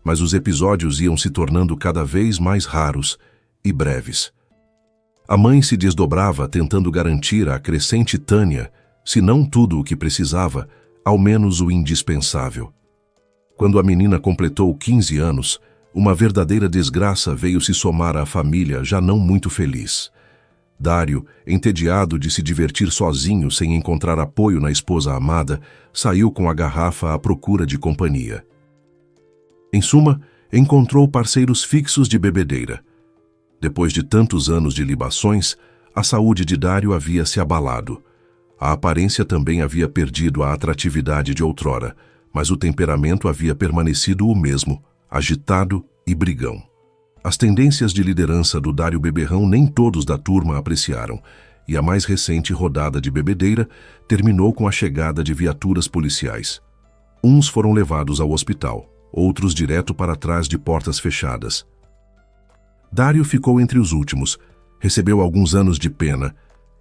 mas os episódios iam se tornando cada vez mais raros e breves. A mãe se desdobrava tentando garantir à crescente Tânia, se não tudo o que precisava, ao menos o indispensável. Quando a menina completou 15 anos, uma verdadeira desgraça veio se somar à família já não muito feliz. Dário, entediado de se divertir sozinho sem encontrar apoio na esposa amada, saiu com a garrafa à procura de companhia. Em suma, encontrou parceiros fixos de bebedeira. Depois de tantos anos de libações, a saúde de Dário havia se abalado. A aparência também havia perdido a atratividade de outrora, mas o temperamento havia permanecido o mesmo, agitado e brigão. As tendências de liderança do Dário beberrão nem todos da turma apreciaram, e a mais recente rodada de bebedeira terminou com a chegada de viaturas policiais. Uns foram levados ao hospital, outros direto para trás de portas fechadas. Dário ficou entre os últimos, recebeu alguns anos de pena,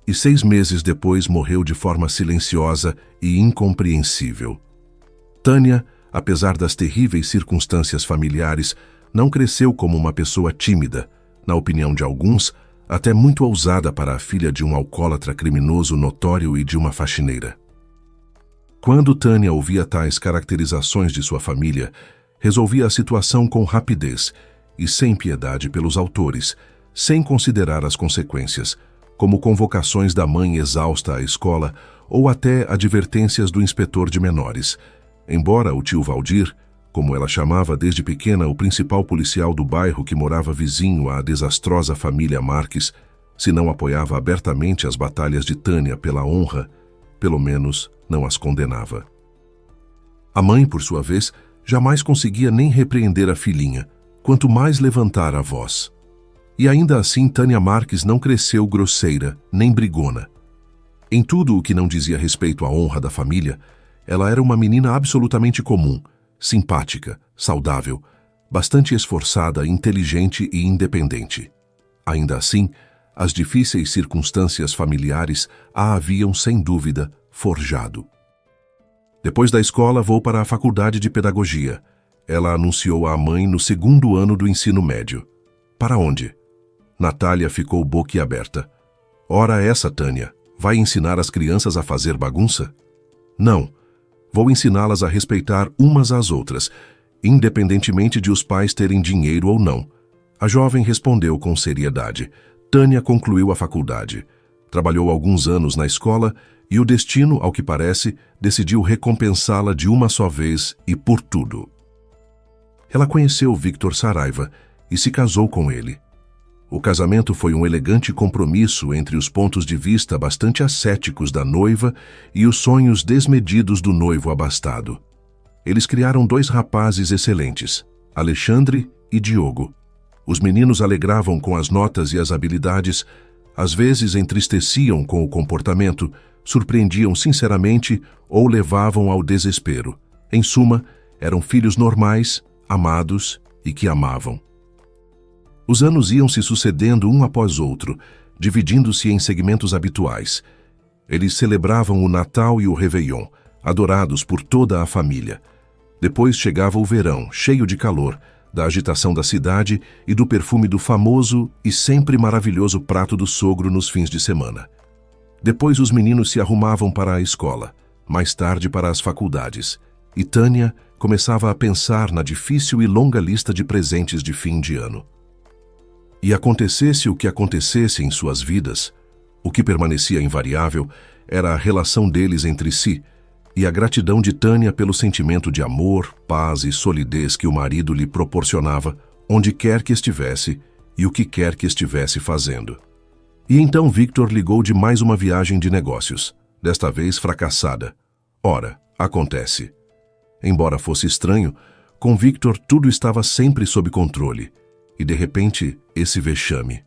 e 6 meses depois morreu de forma silenciosa e incompreensível. Tânia, apesar das terríveis circunstâncias familiares, não cresceu como uma pessoa tímida, na opinião de alguns, até muito ousada para a filha de um alcoólatra criminoso notório e de uma faxineira. Quando Tânia ouvia tais caracterizações de sua família, resolvia a situação com rapidez e sem piedade pelos autores, sem considerar as consequências, como convocações da mãe exausta à escola ou até advertências do inspetor de menores. Embora o tio Valdir, como ela chamava desde pequena o principal policial do bairro que morava vizinho à desastrosa família Marques, se não apoiava abertamente as batalhas de Tânia pela honra, pelo menos não as condenava. A mãe, por sua vez, jamais conseguia nem repreender a filhinha, quanto mais levantar a voz. E ainda assim Tânia Marques não cresceu grosseira, nem brigona. Em tudo o que não dizia respeito à honra da família, ela era uma menina absolutamente comum, simpática, saudável, bastante esforçada, inteligente e independente. Ainda assim, as difíceis circunstâncias familiares a haviam, sem dúvida, forjado. Depois da escola, vou para a faculdade de pedagogia. Ela anunciou à mãe no 2º ano do ensino médio. Para onde? Natália ficou boquiaberta. Ora essa, Tânia, vai ensinar as crianças a fazer bagunça? Não, vou ensiná-las a respeitar umas às outras, independentemente de os pais terem dinheiro ou não. A jovem respondeu com seriedade. Tânia concluiu a faculdade. Trabalhou alguns anos na escola e o destino, ao que parece, decidiu recompensá-la de uma só vez e por tudo. Ela conheceu Victor Saraiva e se casou com ele. O casamento foi um elegante compromisso entre os pontos de vista bastante ascéticos da noiva e os sonhos desmedidos do noivo abastado. Eles criaram 2 rapazes excelentes, Alexandre e Diogo. Os meninos alegravam com as notas e as habilidades, às vezes entristeciam com o comportamento, surpreendiam sinceramente ou levavam ao desespero. Em suma, eram filhos normais, amados e que amavam. Os anos iam se sucedendo um após outro, dividindo-se em segmentos habituais. Eles celebravam o Natal e o Réveillon, adorados por toda a família. Depois chegava o verão, cheio de calor, da agitação da cidade e do perfume do famoso e sempre maravilhoso prato do sogro nos fins de semana. Depois os meninos se arrumavam para a escola, mais tarde para as faculdades, e Tânia começava a pensar na difícil e longa lista de presentes de fim de ano. E acontecesse o que acontecesse em suas vidas, o que permanecia invariável era a relação deles entre si e a gratidão de Tânia pelo sentimento de amor, paz e solidez que o marido lhe proporcionava, onde quer que estivesse e o que quer que estivesse fazendo. E então Victor ligou de mais uma viagem de negócios, desta vez fracassada. Ora, acontece. Embora fosse estranho, com Victor tudo estava sempre sob controle. E, de repente, esse vexame.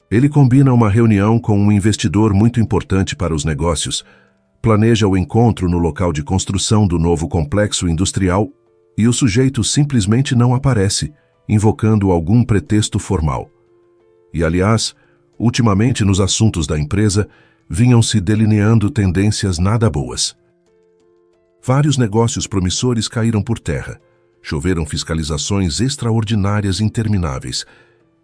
Ele combina uma reunião com um investidor muito importante para os negócios, planeja o encontro no local de construção do novo complexo industrial e o sujeito simplesmente não aparece, invocando algum pretexto formal. E, aliás, ultimamente nos assuntos da empresa, vinham se delineando tendências nada boas. Vários negócios promissores caíram por terra. Choveram fiscalizações extraordinárias intermináveis,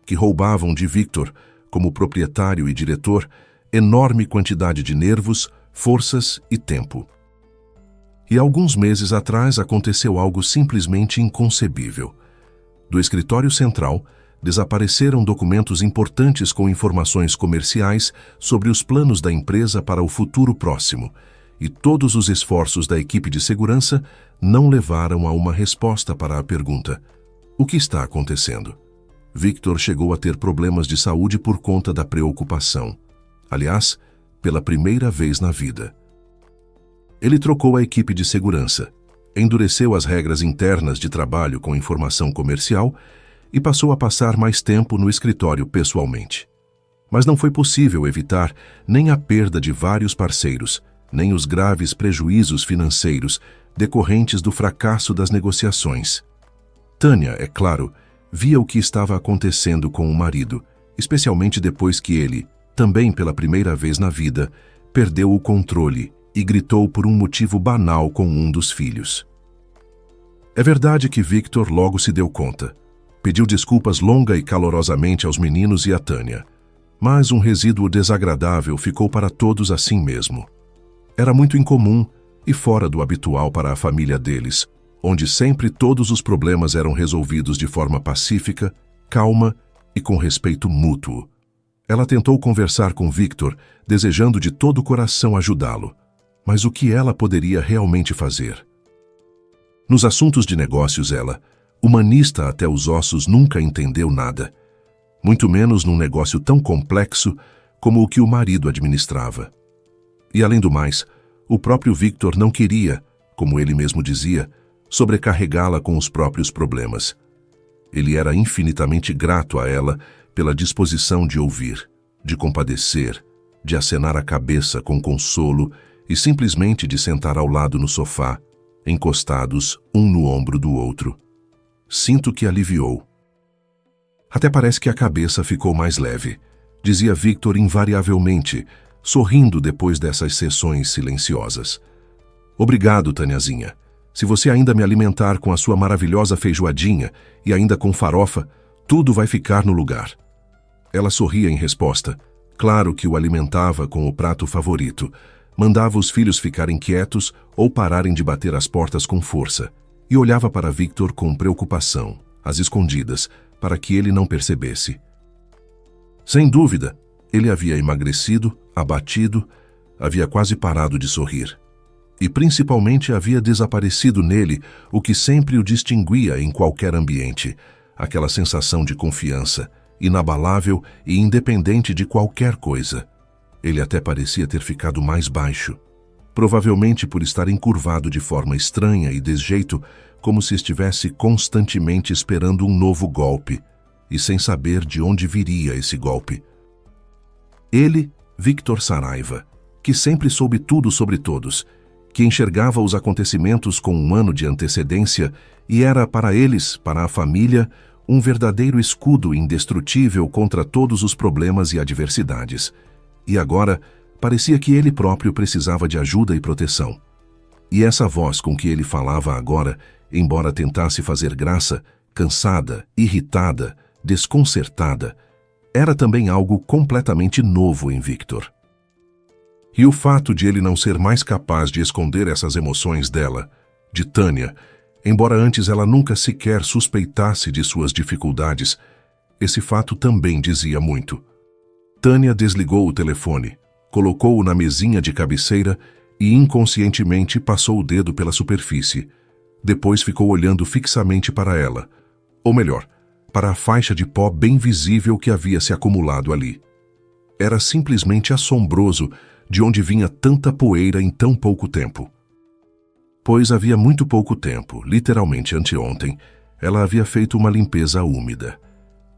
que roubavam de Victor, como proprietário e diretor, enorme quantidade de nervos, forças e tempo. E alguns meses atrás aconteceu algo simplesmente inconcebível. Do escritório central, desapareceram documentos importantes com informações comerciais sobre os planos da empresa para o futuro próximo, e todos os esforços da equipe de segurança não levaram a uma resposta para a pergunta: o que está acontecendo? Victor chegou a ter problemas de saúde por conta da preocupação. Aliás, pela primeira vez na vida. Ele trocou a equipe de segurança, endureceu as regras internas de trabalho com informação comercial e passou a passar mais tempo no escritório pessoalmente. Mas não foi possível evitar nem a perda de vários parceiros, nem os graves prejuízos financeiros decorrentes do fracasso das negociações. Tânia, é claro, via o que estava acontecendo com o marido, especialmente depois que ele, também pela primeira vez na vida, perdeu o controle e gritou por um motivo banal com um dos filhos. É verdade que Victor logo se deu conta. Pediu desculpas longa e calorosamente aos meninos e a Tânia, mas um resíduo desagradável ficou para todos assim mesmo. Era muito incomum e fora do habitual para a família deles, onde sempre todos os problemas eram resolvidos de forma pacífica, calma e com respeito mútuo. Ela tentou conversar com Victor, desejando de todo o coração ajudá-lo. Mas o que ela poderia realmente fazer? Nos assuntos de negócios ela, humanista até os ossos, nunca entendeu nada. Muito menos num negócio tão complexo como o que o marido administrava. E além do mais, o próprio Victor não queria, como ele mesmo dizia, sobrecarregá-la com os próprios problemas. Ele era infinitamente grato a ela pela disposição de ouvir, de compadecer, de acenar a cabeça com consolo e simplesmente de sentar ao lado no sofá, encostados um no ombro do outro. Sinto que aliviou. Até parece que a cabeça ficou mais leve, dizia Victor invariavelmente, sorrindo depois dessas sessões silenciosas. Obrigado, Taniazinha. Se você ainda me alimentar com a sua maravilhosa feijoadinha e ainda com farofa, tudo vai ficar no lugar. Ela sorria em resposta. Claro que o alimentava com o prato favorito. Mandava os filhos ficarem quietos ou pararem de bater as portas com força. E olhava para Victor com preocupação, às escondidas, para que ele não percebesse. Sem dúvida, ele havia emagrecido, abatido, havia quase parado de sorrir. E principalmente havia desaparecido nele o que sempre o distinguia em qualquer ambiente, aquela sensação de confiança, inabalável e independente de qualquer coisa. Ele até parecia ter ficado mais baixo, provavelmente por estar encurvado de forma estranha e desjeito, como se estivesse constantemente esperando um novo golpe, e sem saber de onde viria esse golpe. Ele, Victor Saraiva, que sempre soube tudo sobre todos, que enxergava os acontecimentos com um ano de antecedência e era para eles, para a família, um verdadeiro escudo indestrutível contra todos os problemas e adversidades. E agora, parecia que ele próprio precisava de ajuda e proteção. E essa voz com que ele falava agora, embora tentasse fazer graça, cansada, irritada, desconcertada, era também algo completamente novo em Victor. E o fato de ele não ser mais capaz de esconder essas emoções dela, de Tânia, embora antes ela nunca sequer suspeitasse de suas dificuldades, esse fato também dizia muito. Tânia desligou o telefone, colocou-o na mesinha de cabeceira e inconscientemente passou o dedo pela superfície. Depois ficou olhando fixamente para ela, ou melhor, para a faixa de pó bem visível que havia se acumulado ali. Era simplesmente assombroso de onde vinha tanta poeira em tão pouco tempo. Pois havia muito pouco tempo, literalmente anteontem, ela havia feito uma limpeza úmida.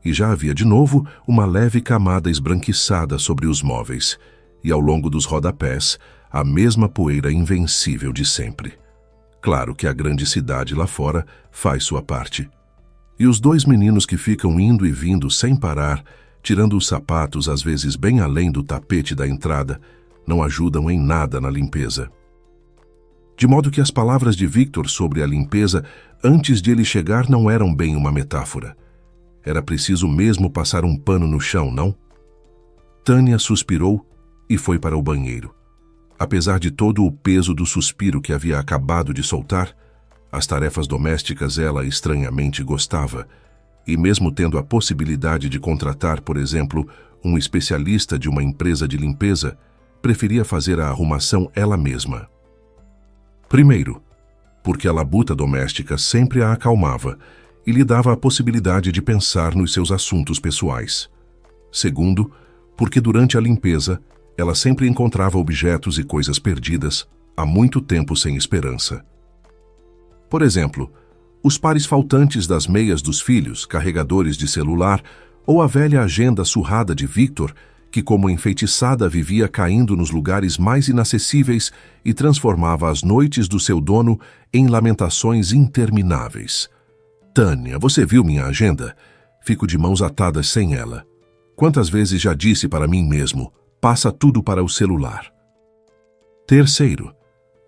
E já havia de novo uma leve camada esbranquiçada sobre os móveis, e ao longo dos rodapés, a mesma poeira invencível de sempre. Claro que a grande cidade lá fora faz sua parte. E os dois meninos que ficam indo e vindo sem parar, tirando os sapatos às vezes bem além do tapete da entrada, não ajudam em nada na limpeza. De modo que as palavras de Victor sobre a limpeza antes de ele chegar não eram bem uma metáfora. Era preciso mesmo passar um pano no chão, não? Tânia suspirou e foi para o banheiro. Apesar de todo o peso do suspiro que havia acabado de soltar, as tarefas domésticas ela estranhamente gostava, e mesmo tendo a possibilidade de contratar, por exemplo, um especialista de uma empresa de limpeza, preferia fazer a arrumação ela mesma. Primeiro, porque a labuta doméstica sempre a acalmava e lhe dava a possibilidade de pensar nos seus assuntos pessoais. Segundo, porque durante a limpeza, ela sempre encontrava objetos e coisas perdidas há muito tempo sem esperança. Por exemplo, os pares faltantes das meias dos filhos, carregadores de celular, ou a velha agenda surrada de Victor, que como enfeitiçada vivia caindo nos lugares mais inacessíveis e transformava as noites do seu dono em lamentações intermináveis. Tânia, você viu minha agenda? Fico de mãos atadas sem ela. Quantas vezes já disse para mim mesmo, passa tudo para o celular. Terceiro,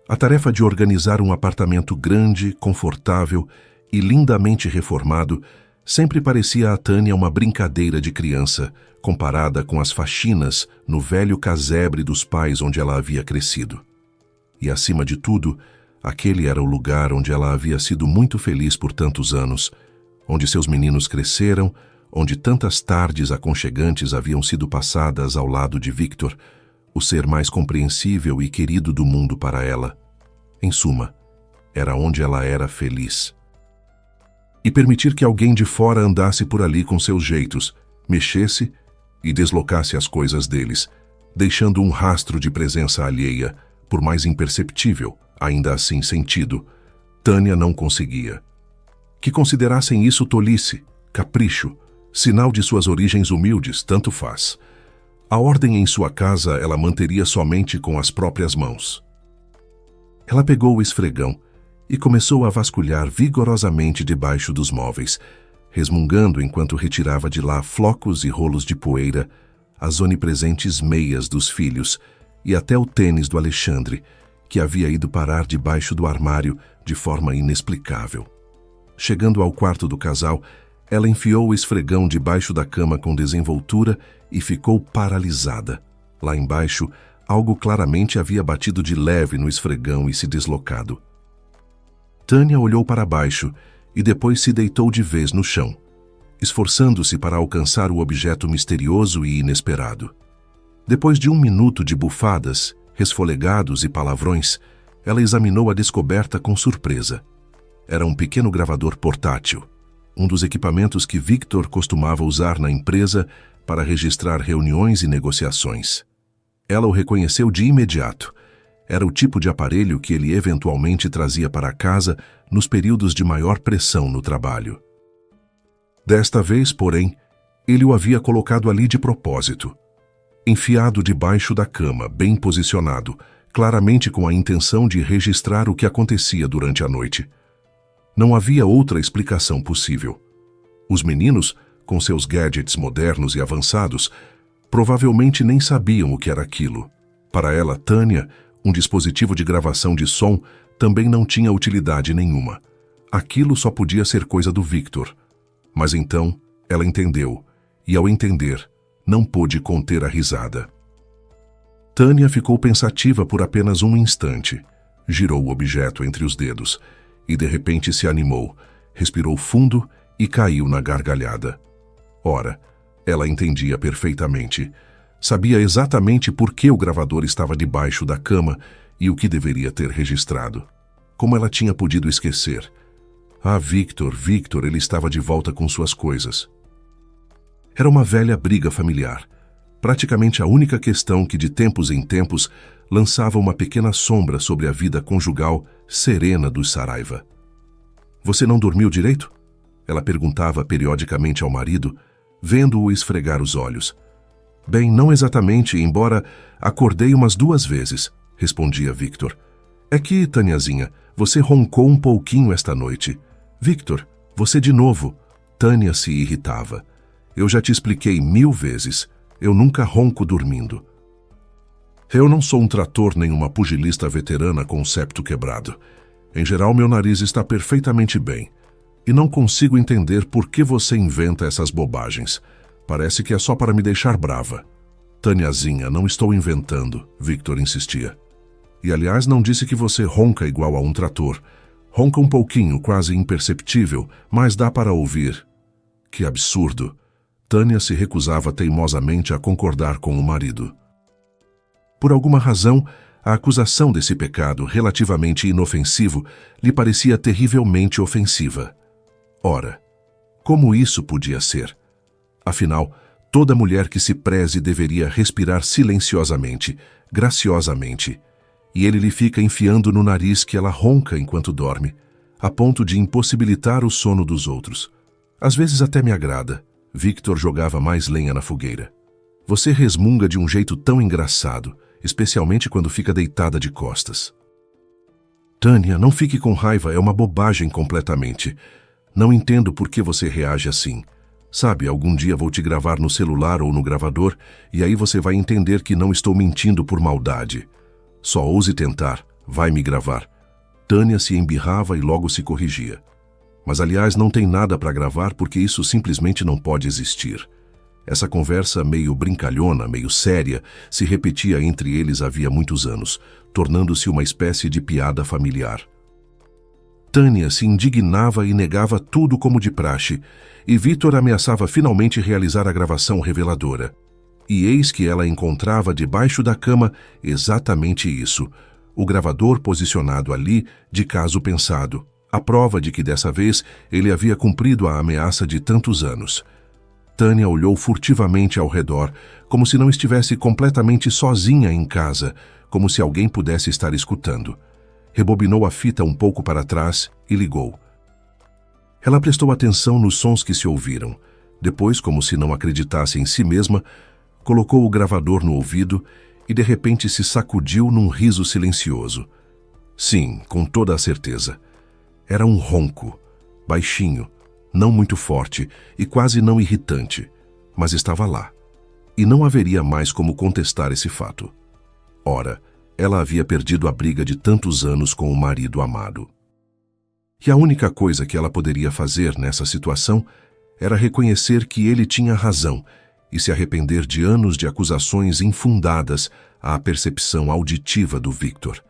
a tarefa de organizar um apartamento grande, confortável e lindamente reformado sempre parecia a Tânia uma brincadeira de criança, comparada com as faxinas no velho casebre dos pais onde ela havia crescido. E, acima de tudo, aquele era o lugar onde ela havia sido muito feliz por tantos anos, onde seus meninos cresceram, onde tantas tardes aconchegantes haviam sido passadas ao lado de Victor, o ser mais compreensível e querido do mundo para ela. Em suma, era onde ela era feliz. E permitir que alguém de fora andasse por ali com seus jeitos, mexesse e deslocasse as coisas deles, deixando um rastro de presença alheia, por mais imperceptível, ainda assim sentido, Tânia não conseguia. Que considerassem isso tolice, capricho, sinal de suas origens humildes, tanto faz. A ordem em sua casa ela manteria somente com as próprias mãos. Ela pegou o esfregão e começou a vasculhar vigorosamente debaixo dos móveis, resmungando enquanto retirava de lá flocos e rolos de poeira, as onipresentes meias dos filhos e até o tênis do Alexandre, que havia ido parar debaixo do armário de forma inexplicável. Chegando ao quarto do casal, ela enfiou o esfregão debaixo da cama com desenvoltura e ficou paralisada. Lá embaixo, algo claramente havia batido de leve no esfregão e se deslocado. Tânia olhou para baixo e depois se deitou de vez no chão, esforçando-se para alcançar o objeto misterioso e inesperado. Depois de 1 minuto de bufadas, resfolegados e palavrões, ela examinou a descoberta com surpresa. Era um pequeno gravador portátil, um dos equipamentos que Victor costumava usar na empresa para registrar reuniões e negociações. Ela o reconheceu de imediato. Era o tipo de aparelho que ele eventualmente trazia para casa nos períodos de maior pressão no trabalho. Desta vez, porém, ele o havia colocado ali de propósito, enfiado debaixo da cama, bem posicionado, claramente com a intenção de registrar o que acontecia durante a noite. Não havia outra explicação possível. Os meninos, com seus gadgets modernos e avançados, provavelmente nem sabiam o que era aquilo. Para ela, Tânia, um dispositivo de gravação de som também não tinha utilidade nenhuma. Aquilo só podia ser coisa do Victor. Mas então, ela entendeu, e ao entender, não pôde conter a risada. Tânia ficou pensativa por apenas um instante. Girou o objeto entre os dedos e de repente se animou, respirou fundo e caiu na gargalhada. Ora, ela entendia perfeitamente. Sabia exatamente por que o gravador estava debaixo da cama e o que deveria ter registrado. Como ela tinha podido esquecer? Ah, Victor, ele estava de volta com suas coisas. Era uma velha briga familiar, praticamente a única questão que de tempos em tempos lançava uma pequena sombra sobre a vida conjugal serena dos Saraiva. Você não dormiu direito? Ela perguntava periodicamente ao marido, vendo-o esfregar os olhos. Bem, não exatamente, embora acordei umas 2 vezes, respondia Victor. É que, Tâniazinha, você roncou um pouquinho esta noite. Victor, você de novo. Tânia se irritava. Eu já te expliquei 1000 vezes. Eu nunca ronco dormindo. Eu não sou um trator nem uma pugilista veterana com o septo quebrado. Em geral, meu nariz está perfeitamente bem. E não consigo entender por que você inventa essas bobagens. Parece que é só para me deixar brava. Tâniazinha, não estou inventando, Victor insistia. E aliás, não disse que você ronca igual a um trator. Ronca um pouquinho, quase imperceptível, mas dá para ouvir. Que absurdo. Tânia se recusava teimosamente a concordar com o marido. Por alguma razão, a acusação desse pecado relativamente inofensivo lhe parecia terrivelmente ofensiva. Ora, como isso podia ser? Afinal, toda mulher que se preze deveria respirar silenciosamente, graciosamente, e ele lhe fica enfiando no nariz que ela ronca enquanto dorme, a ponto de impossibilitar o sono dos outros. Às vezes até me agrada. Victor jogava mais lenha na fogueira. Você resmunga de um jeito tão engraçado, especialmente quando fica deitada de costas. Tânia, não fique com raiva, é uma bobagem completamente. Não entendo por que você reage assim. Sabe, algum dia vou te gravar no celular ou no gravador, e aí você vai entender que não estou mentindo por maldade. Só ouse tentar, vai me gravar. Tânia se embirrava e logo se corrigia. Mas, aliás, não tem nada para gravar porque isso simplesmente não pode existir. Essa conversa meio brincalhona, meio séria, se repetia entre eles havia muitos anos, tornando-se uma espécie de piada familiar. Tânia se indignava e negava tudo como de praxe, e Victor ameaçava finalmente realizar a gravação reveladora. E eis que ela encontrava debaixo da cama exatamente isso, o gravador posicionado ali de caso pensado, a prova de que dessa vez ele havia cumprido a ameaça de tantos anos. Tânia olhou furtivamente ao redor, como se não estivesse completamente sozinha em casa, como se alguém pudesse estar escutando. Rebobinou a fita um pouco para trás e ligou. Ela prestou atenção nos sons que se ouviram. Depois, como se não acreditasse em si mesma, colocou o gravador no ouvido e de repente se sacudiu num riso silencioso. Sim, com toda a certeza. Era um ronco, baixinho, não muito forte e quase não irritante, mas estava lá. E não haveria mais como contestar esse fato. Ora, ela havia perdido a briga de tantos anos com o marido amado. E a única coisa que ela poderia fazer nessa situação era reconhecer que ele tinha razão e se arrepender de anos de acusações infundadas à percepção auditiva do Victor.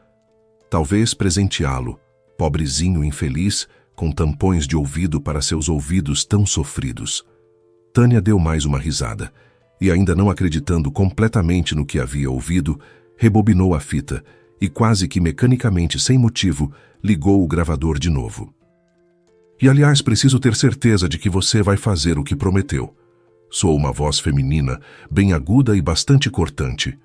Talvez presenteá-lo, pobrezinho infeliz, com tampões de ouvido para seus ouvidos tão sofridos. Tânia deu mais uma risada e, ainda não acreditando completamente no que havia ouvido, rebobinou a fita e, quase que mecanicamente, sem motivo, ligou o gravador de novo. E, aliás, preciso ter certeza de que você vai fazer o que prometeu. Soou uma voz feminina, bem aguda e bastante cortante.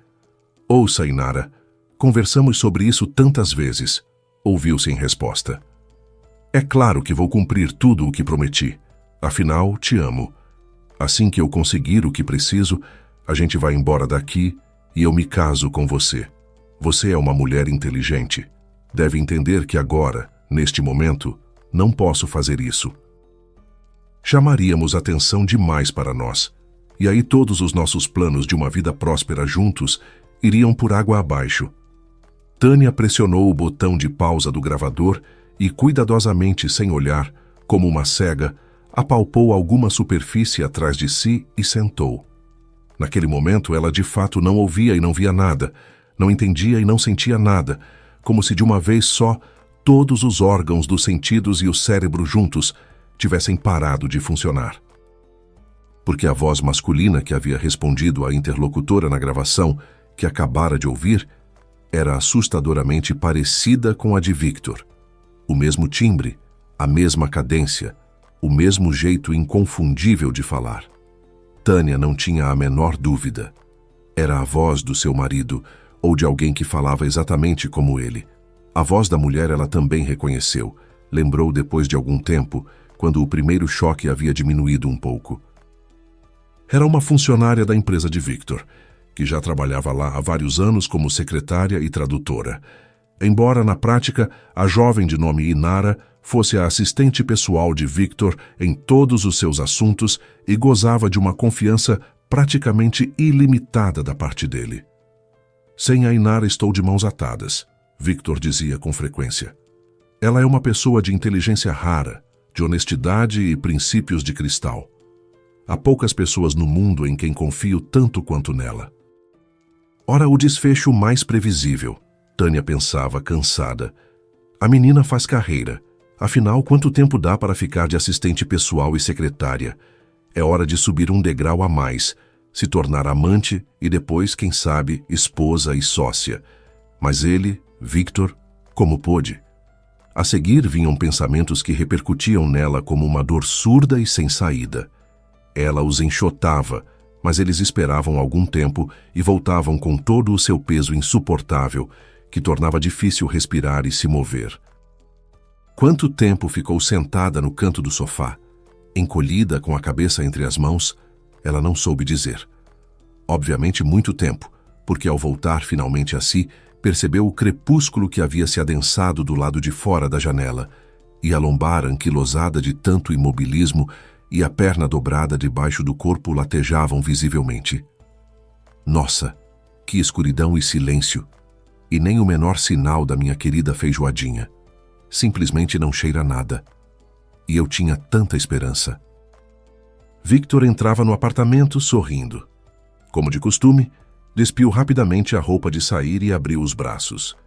Ouça, Inara, conversamos sobre isso tantas vezes. Ouviu-se em resposta. É claro que vou cumprir tudo o que prometi. Afinal, te amo. Assim que eu conseguir o que preciso, a gente vai embora daqui e eu me caso com você. Você é uma mulher inteligente. Deve entender que agora, neste momento, não posso fazer isso. Chamaríamos atenção demais para nós, e aí todos os nossos planos de uma vida próspera juntos iriam por água abaixo. Tânia pressionou o botão de pausa do gravador e, cuidadosamente, sem olhar, como uma cega, apalpou alguma superfície atrás de si e sentou. Naquele momento, ela de fato não ouvia e não via nada, não entendia e não sentia nada, como se de uma vez só todos os órgãos dos sentidos e o cérebro juntos tivessem parado de funcionar. Porque a voz masculina que havia respondido à interlocutora na gravação, que acabara de ouvir, era assustadoramente parecida com a de Victor. O mesmo timbre, a mesma cadência, o mesmo jeito inconfundível de falar. Tânia não tinha a menor dúvida. Era a voz do seu marido, ou de alguém que falava exatamente como ele. A voz da mulher ela também reconheceu, lembrou depois de algum tempo, quando o primeiro choque havia diminuído um pouco. Era uma funcionária da empresa de Victor, que já trabalhava lá há vários anos como secretária e tradutora. Embora, na prática, a jovem de nome Inara fosse a assistente pessoal de Victor em todos os seus assuntos e gozava de uma confiança praticamente ilimitada da parte dele. Sem a Inara estou de mãos atadas, Victor dizia com frequência. Ela é uma pessoa de inteligência rara, de honestidade e princípios de cristal. Há poucas pessoas no mundo em quem confio tanto quanto nela. Ora, o desfecho mais previsível, Tânia pensava, cansada. A menina faz carreira. Afinal, quanto tempo dá para ficar de assistente pessoal e secretária? É hora de subir um degrau a mais, se tornar amante e depois, quem sabe, esposa e sócia. Mas ele, Victor, como pôde? A seguir vinham pensamentos que repercutiam nela como uma dor surda e sem saída. Ela os enxotava, mas eles esperavam algum tempo e voltavam com todo o seu peso insuportável, que tornava difícil respirar e se mover. Quanto tempo ficou sentada no canto do sofá, encolhida com a cabeça entre as mãos, ela não soube dizer. Obviamente muito tempo, porque ao voltar finalmente a si, percebeu o crepúsculo que havia se adensado do lado de fora da janela, e a lombar anquilosada de tanto imobilismo e a perna dobrada debaixo do corpo latejavam visivelmente. Nossa, que escuridão e silêncio! E nem o menor sinal da minha querida feijoadinha. Simplesmente não cheira nada. E eu tinha tanta esperança. Victor entrava no apartamento sorrindo. Como de costume, despiu rapidamente a roupa de sair e abriu os braços.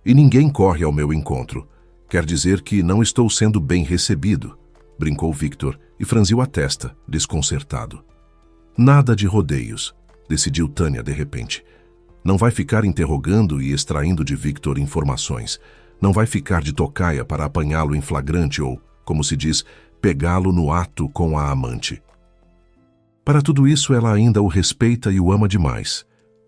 E ninguém corre ao meu encontro. Quer dizer que não estou sendo bem recebido, brincou Victor e franziu a testa, desconcertado. Nada de rodeios, decidiu Tânia de repente. Não vai ficar interrogando e extraindo de Victor informações. Não vai ficar de tocaia para apanhá-lo em flagrante ou, como se diz, pegá-lo no ato com a amante. Para tudo isso, ela ainda o respeita e o ama demais.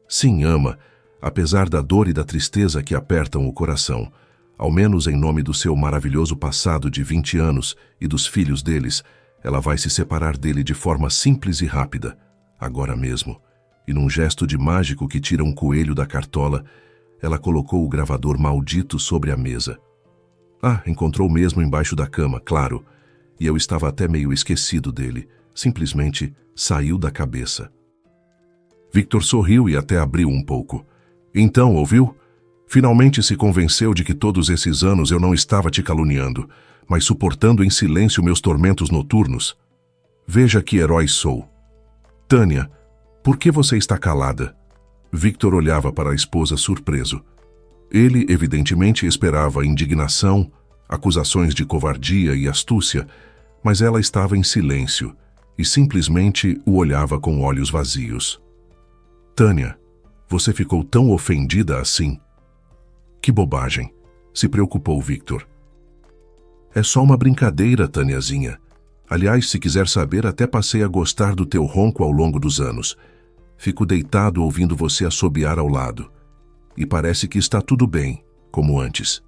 Sim, ama, apesar da dor e da tristeza que apertam o coração. Ao menos em nome do seu maravilhoso passado de 20 anos e dos filhos deles, ela vai se separar dele de forma simples e rápida, agora mesmo. E num gesto de mágico que tira um coelho da cartola, ela colocou o gravador maldito sobre a mesa. Ah, encontrou mesmo embaixo da cama, claro. E eu estava até meio esquecido dele. Simplesmente saiu da cabeça. Victor sorriu e até abriu um pouco. Então, ouviu? Finalmente se convenceu de que todos esses anos eu não estava te caluniando, mas suportando em silêncio meus tormentos noturnos. Veja que herói sou. Tânia, por que você está calada? Victor olhava para a esposa surpreso. Ele, evidentemente, esperava indignação, acusações de covardia e astúcia, mas ela estava em silêncio e simplesmente o olhava com olhos vazios. Tânia, você ficou tão ofendida assim? Que bobagem, se preocupou Victor. É só uma brincadeira, Tâniazinha. Aliás, se quiser saber, até passei a gostar do teu ronco ao longo dos anos. Fico deitado ouvindo você assobiar ao lado. E parece que está tudo bem, como antes.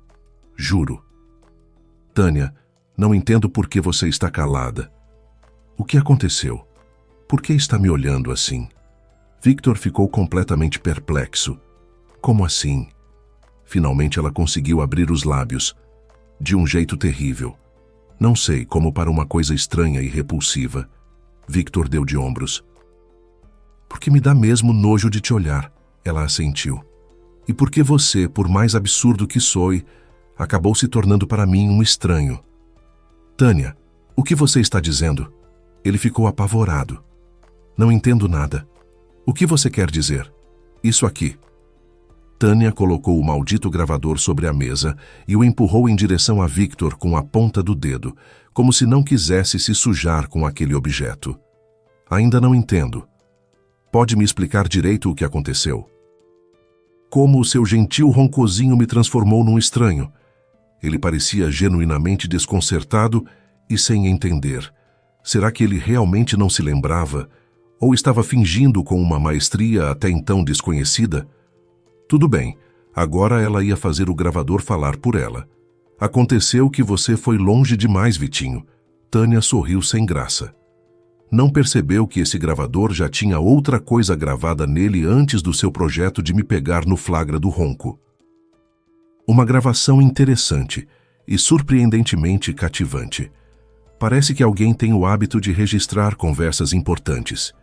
Juro. Tânia, não entendo por que você está calada. O que aconteceu? Por que está me olhando assim? Victor ficou completamente perplexo. Como assim? Finalmente ela conseguiu abrir os lábios. De um jeito terrível. Não sei, como para uma coisa estranha e repulsiva. Victor deu de ombros. Porque me dá mesmo nojo de te olhar, ela assentiu. E porque você, por mais absurdo que soe, acabou se tornando para mim um estranho. Tânia, o que você está dizendo? Ele ficou apavorado. Não entendo nada. O que você quer dizer? Isso aqui. Tânia colocou o maldito gravador sobre a mesa e o empurrou em direção a Victor com a ponta do dedo, como se não quisesse se sujar com aquele objeto. Ainda não entendo. Pode me explicar direito o que aconteceu? Como o seu gentil roncozinho me transformou num estranho. Ele parecia genuinamente desconcertado e sem entender. Será que ele realmente não se lembrava? Ou estava fingindo com uma maestria até então desconhecida? Tudo bem, agora ela ia fazer o gravador falar por ela. Aconteceu que você foi longe demais, Vitinho. Tânia sorriu sem graça. Não percebeu que esse gravador já tinha outra coisa gravada nele antes do seu projeto de me pegar no flagra do ronco. Uma gravação interessante e surpreendentemente cativante. Parece que alguém tem o hábito de registrar conversas importantes.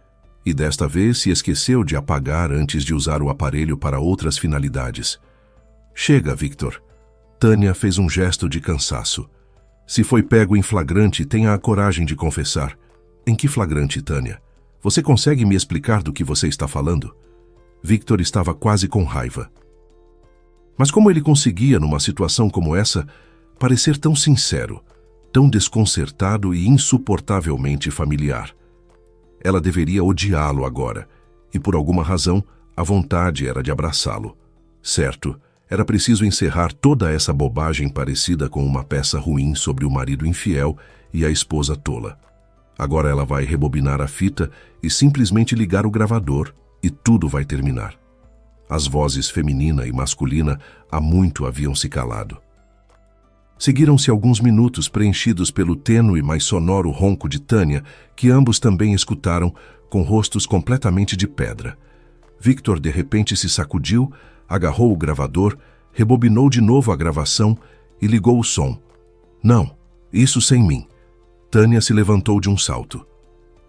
E desta vez se esqueceu de apagar antes de usar o aparelho para outras finalidades. Chega, Victor. Tânia fez um gesto de cansaço. Se foi pego em flagrante, tenha a coragem de confessar. Em que flagrante, Tânia? Você consegue me explicar do que você está falando? Victor estava quase com raiva. Mas como ele conseguia, numa situação como essa, parecer tão sincero, tão desconcertado e insuportavelmente familiar? Ela deveria odiá-lo agora, e por alguma razão, a vontade era de abraçá-lo. Certo, era preciso encerrar toda essa bobagem parecida com uma peça ruim sobre o marido infiel e a esposa tola. Agora ela vai rebobinar a fita e simplesmente ligar o gravador, e tudo vai terminar. As vozes feminina e masculina há muito haviam se calado. Seguiram-se alguns minutos preenchidos pelo tênue, mas sonoro ronco de Tânia, que ambos também escutaram, com rostos completamente de pedra. Victor de repente se sacudiu, agarrou o gravador, rebobinou de novo a gravação e ligou o som. Não, isso sem mim. Tânia se levantou de um salto.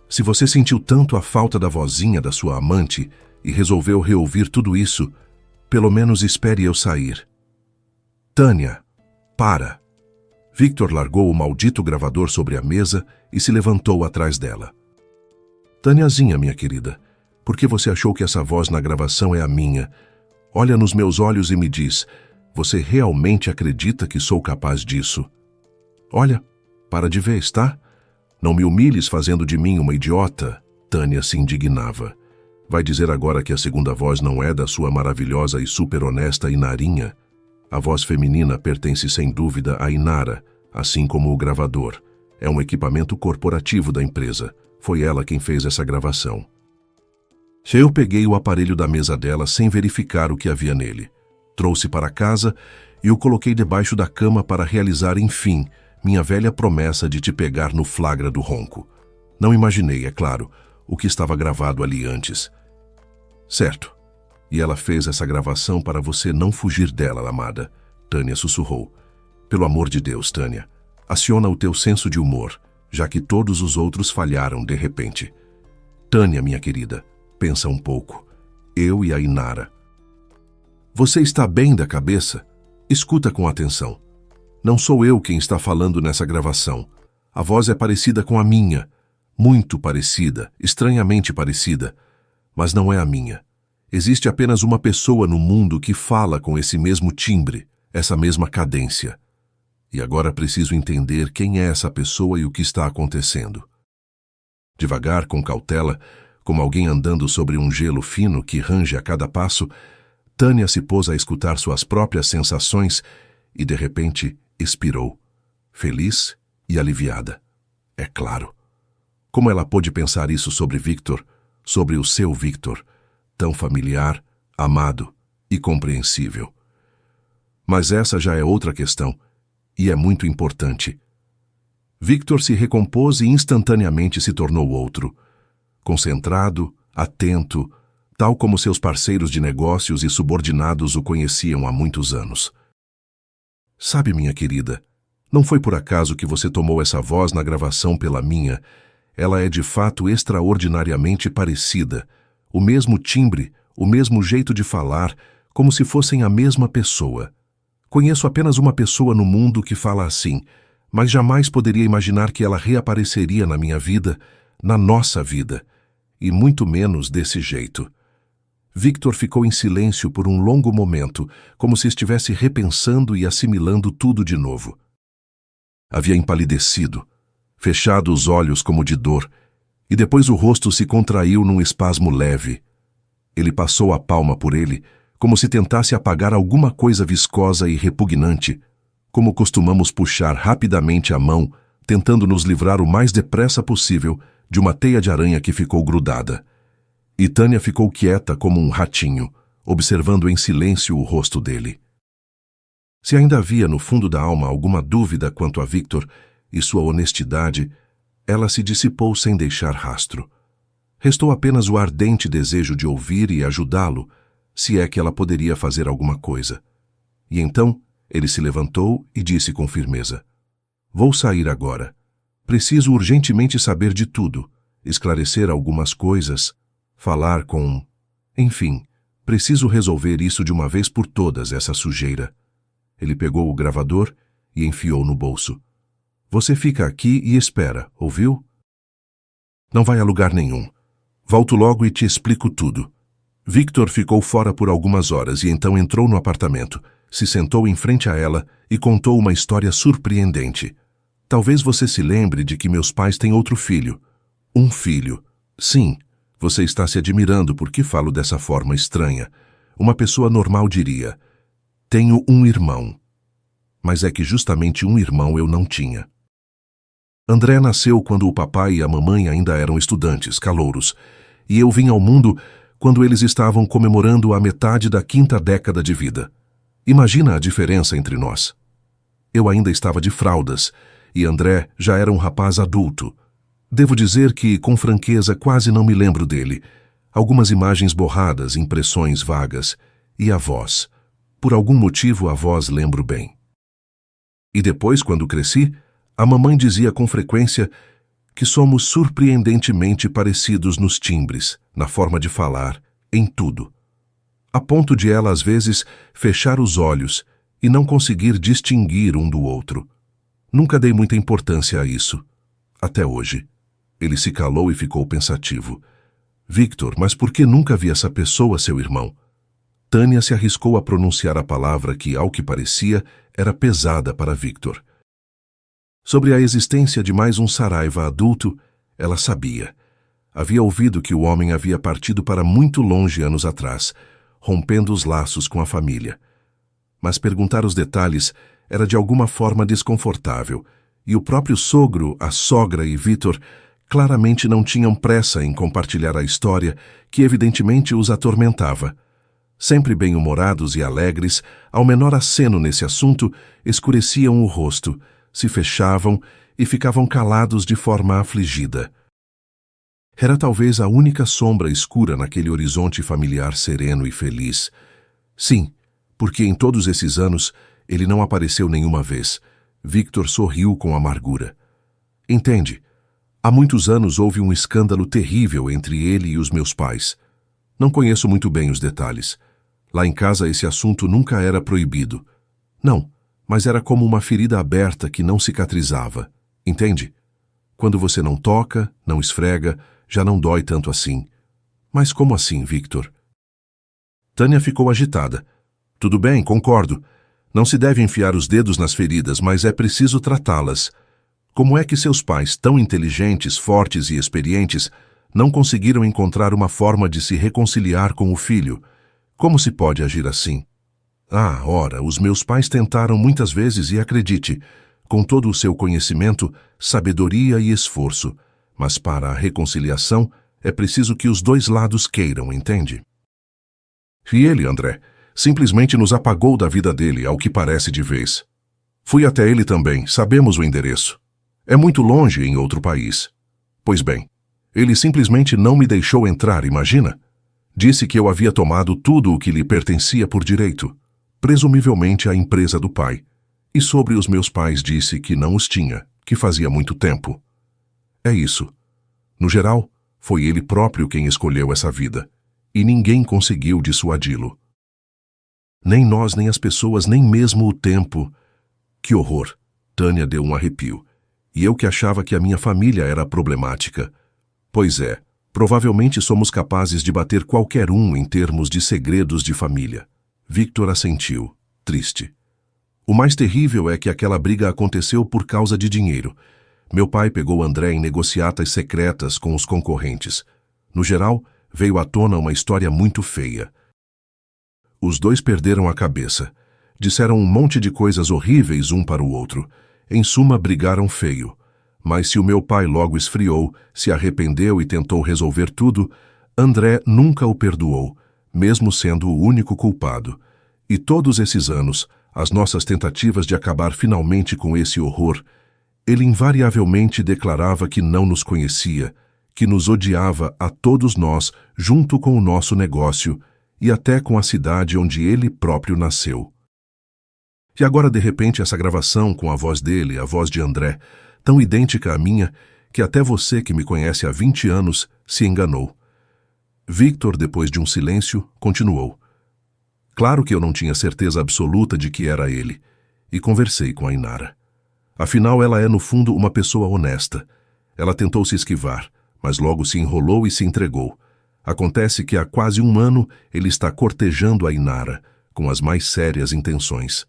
Se você sentiu tanto a falta da vozinha da sua amante e resolveu reouvir tudo isso, pelo menos espere eu sair. Tânia, para! Victor largou o maldito gravador sobre a mesa e se levantou atrás dela. Tâniazinha, minha querida, por que você achou que essa voz na gravação é a minha? Olha nos meus olhos e me diz, você realmente acredita que sou capaz disso? Olha, para de vez, tá? Não me humilhes fazendo de mim uma idiota. Tânia se indignava. Vai dizer agora que a segunda voz não é da sua maravilhosa e super honesta Inarinha? A voz feminina pertence sem dúvida a Inara, assim como o gravador. É um equipamento corporativo da empresa. Foi ela quem fez essa gravação. Eu peguei o aparelho da mesa dela sem verificar o que havia nele. Trouxe para casa e o coloquei debaixo da cama para realizar, enfim, minha velha promessa de te pegar no flagra do ronco. Não imaginei, é claro, o que estava gravado ali antes. Certo. E ela fez essa gravação para você não fugir dela, amada. Tânia sussurrou. Pelo amor de Deus, Tânia, aciona o teu senso de humor, já que todos os outros falharam de repente. Tânia, minha querida, pensa um pouco. Eu e a Inara. Você está bem da cabeça? Escuta com atenção. Não sou eu quem está falando nessa gravação. A voz é parecida com a minha. Muito parecida, estranhamente parecida. Mas não é a minha. Existe apenas uma pessoa no mundo que fala com esse mesmo timbre, essa mesma cadência. E agora preciso entender quem é essa pessoa e o que está acontecendo. Devagar, com cautela, como alguém andando sobre um gelo fino que range a cada passo, Tânia se pôs a escutar suas próprias sensações e, de repente, expirou, feliz e aliviada. É claro. Como ela pôde pensar isso sobre Victor, sobre o seu Victor, tão familiar, amado e compreensível? Mas essa já é outra questão, e é muito importante. Victor se recompôs e instantaneamente se tornou outro. Concentrado, atento, tal como seus parceiros de negócios e subordinados o conheciam há muitos anos. Sabe, minha querida, não foi por acaso que você tomou essa voz na gravação pela minha. Ela é de fato extraordinariamente parecida. O mesmo timbre, o mesmo jeito de falar, como se fossem a mesma pessoa. Conheço apenas uma pessoa no mundo que fala assim, mas jamais poderia imaginar que ela reapareceria na minha vida, na nossa vida, e muito menos desse jeito. Victor ficou em silêncio por um longo momento, como se estivesse repensando e assimilando tudo de novo. Havia empalidecido, fechado os olhos como de dor, e depois o rosto se contraiu num espasmo leve. Ele passou a palma por ele, como se tentasse apagar alguma coisa viscosa e repugnante, como costumamos puxar rapidamente a mão, tentando nos livrar o mais depressa possível de uma teia de aranha que ficou grudada. E Tânia ficou quieta como um ratinho, observando em silêncio o rosto dele. Se ainda havia no fundo da alma alguma dúvida quanto a Victor e sua honestidade, ela se dissipou sem deixar rastro. Restou apenas o ardente desejo de ouvir e ajudá-lo, se é que ela poderia fazer alguma coisa. E então ele se levantou e disse com firmeza: Vou sair agora. Preciso urgentemente saber de tudo, esclarecer algumas coisas, falar com... Enfim, preciso resolver isso de uma vez por todas, essa sujeira. Ele pegou o gravador e enfiou no bolso. Você fica aqui e espera, ouviu? Não vai a lugar nenhum. Volto logo e te explico tudo. Victor ficou fora por algumas horas e então entrou no apartamento, se sentou em frente a ela e contou uma história surpreendente. Talvez você se lembre de que meus pais têm outro filho. Um filho. Sim, você está se admirando porque falo dessa forma estranha. Uma pessoa normal diria: tenho um irmão. Mas é que justamente um irmão eu não tinha. André nasceu quando o papai e a mamãe ainda eram estudantes, calouros, e eu vim ao mundo quando eles estavam comemorando a metade da 5ª década de vida. Imagina a diferença entre nós. Eu ainda estava de fraldas, e André já era um rapaz adulto. Devo dizer que, com franqueza, quase não me lembro dele. Algumas imagens borradas, impressões vagas. E a voz. Por algum motivo, a voz lembro bem. E depois, quando cresci, a mamãe dizia com frequência que somos surpreendentemente parecidos nos timbres, na forma de falar, em tudo. A ponto de ela, às vezes, fechar os olhos e não conseguir distinguir um do outro. Nunca dei muita importância a isso. Até hoje. Ele se calou e ficou pensativo. Victor, mas por que nunca vi essa pessoa, seu irmão? Tânia se arriscou a pronunciar a palavra que, ao que parecia, era pesada para Victor. Sobre a existência de mais um Saraiva adulto, ela sabia. Havia ouvido que o homem havia partido para muito longe anos atrás, rompendo os laços com a família. Mas perguntar os detalhes era de alguma forma desconfortável, e o próprio sogro, a sogra e Victor claramente não tinham pressa em compartilhar a história que evidentemente os atormentava. Sempre bem-humorados e alegres, ao menor aceno nesse assunto, escureciam o rosto, se fechavam e ficavam calados de forma afligida. Era talvez a única sombra escura naquele horizonte familiar sereno e feliz. Sim, porque em todos esses anos ele não apareceu nenhuma vez. Victor sorriu com amargura. Entende? Há muitos anos houve um escândalo terrível entre ele e os meus pais. Não conheço muito bem os detalhes. Lá em casa esse assunto nunca era proibido. Não, mas era como uma ferida aberta que não cicatrizava. Entende? Quando você não toca, não esfrega, já não dói tanto assim. Mas como assim, Victor? Tânia ficou agitada. Tudo bem, concordo. Não se deve enfiar os dedos nas feridas, mas é preciso tratá-las. Como é que seus pais, tão inteligentes, fortes e experientes, não conseguiram encontrar uma forma de se reconciliar com o filho? Como se pode agir assim? Ah, ora, os meus pais tentaram muitas vezes e acredite, com todo o seu conhecimento, sabedoria e esforço. Mas para a reconciliação, é preciso que os dois lados queiram, entende? E ele, André, simplesmente nos apagou da vida dele, ao que parece de vez. Fui até ele também, sabemos o endereço. É muito longe em outro país. Pois bem, ele simplesmente não me deixou entrar, imagina? Disse que eu havia tomado tudo o que lhe pertencia por direito, presumivelmente a empresa do pai. E sobre os meus pais disse que não os tinha, que fazia muito tempo. É isso. No geral, foi ele próprio quem escolheu essa vida, e ninguém conseguiu dissuadi-lo. Nem nós, nem as pessoas, nem mesmo o tempo. Que horror! Tânia deu um arrepio. E eu que achava que a minha família era problemática. Pois é, provavelmente somos capazes de bater qualquer um em termos de segredos de família. Victor assentiu, triste. O mais terrível é que aquela briga aconteceu por causa de dinheiro. Meu pai pegou André em negociatas secretas com os concorrentes. No geral, veio à tona uma história muito feia. Os dois perderam a cabeça. Disseram um monte de coisas horríveis um para o outro. Em suma, brigaram feio. Mas se o meu pai logo esfriou, se arrependeu e tentou resolver tudo, André nunca o perdoou, mesmo sendo o único culpado. E todos esses anos, as nossas tentativas de acabar finalmente com esse horror, ele invariavelmente declarava que não nos conhecia, que nos odiava a todos nós, junto com o nosso negócio e até com a cidade onde ele próprio nasceu. E agora, de repente, essa gravação com a voz dele, a voz de André, tão idêntica à minha, que até você que me conhece há 20 anos se enganou. Victor, depois de um silêncio, continuou. Claro que eu não tinha certeza absoluta de que era ele, e conversei com a Inara. Afinal, ela é, no fundo, uma pessoa honesta. Ela tentou se esquivar, mas logo se enrolou e se entregou. Acontece que há quase um ano ele está cortejando a Inara, com as mais sérias intenções.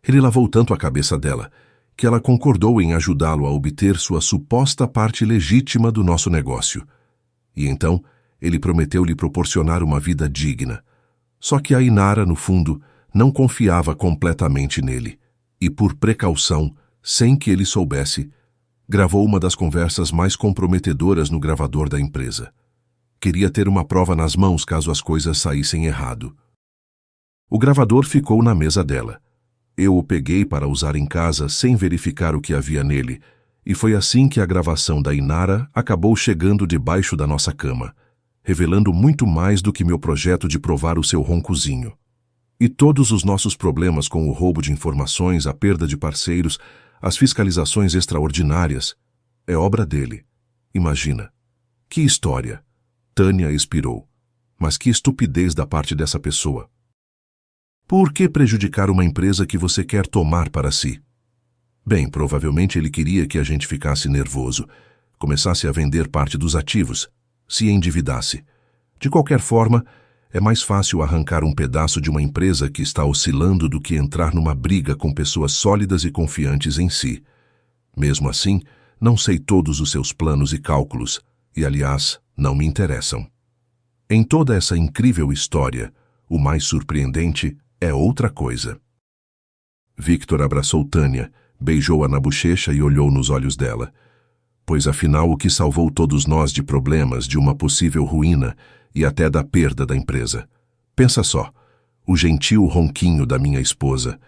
Ele lavou tanto a cabeça dela, que ela concordou em ajudá-lo a obter sua suposta parte legítima do nosso negócio. E então, ele prometeu lhe proporcionar uma vida digna. Só que a Inara, no fundo, não confiava completamente nele, e por precaução, sem que ele soubesse, gravou uma das conversas mais comprometedoras no gravador da empresa. Queria ter uma prova nas mãos caso as coisas saíssem errado. O gravador ficou na mesa dela. Eu o peguei para usar em casa sem verificar o que havia nele, e foi assim que a gravação da Inara acabou chegando debaixo da nossa cama, revelando muito mais do que meu projeto de provar o seu roncozinho. E todos os nossos problemas com o roubo de informações, a perda de parceiros, as fiscalizações extraordinárias, é obra dele. Imagina. Que história! Tânia expirou. Mas que estupidez da parte dessa pessoa. Por que prejudicar uma empresa que você quer tomar para si? Bem, provavelmente ele queria que a gente ficasse nervoso, começasse a vender parte dos ativos, se endividasse. De qualquer forma, é mais fácil arrancar um pedaço de uma empresa que está oscilando do que entrar numa briga com pessoas sólidas e confiantes em si. Mesmo assim, não sei todos os seus planos e cálculos, e, aliás, não me interessam. Em toda essa incrível história, o mais surpreendente é outra coisa. Victor abraçou Tânia, beijou-a na bochecha e olhou nos olhos dela. Pois afinal o que salvou todos nós de problemas, de uma possível ruína e até da perda da empresa. Pensa só, o gentil ronquinho da minha esposa.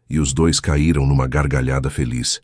E os dois caíram numa gargalhada feliz.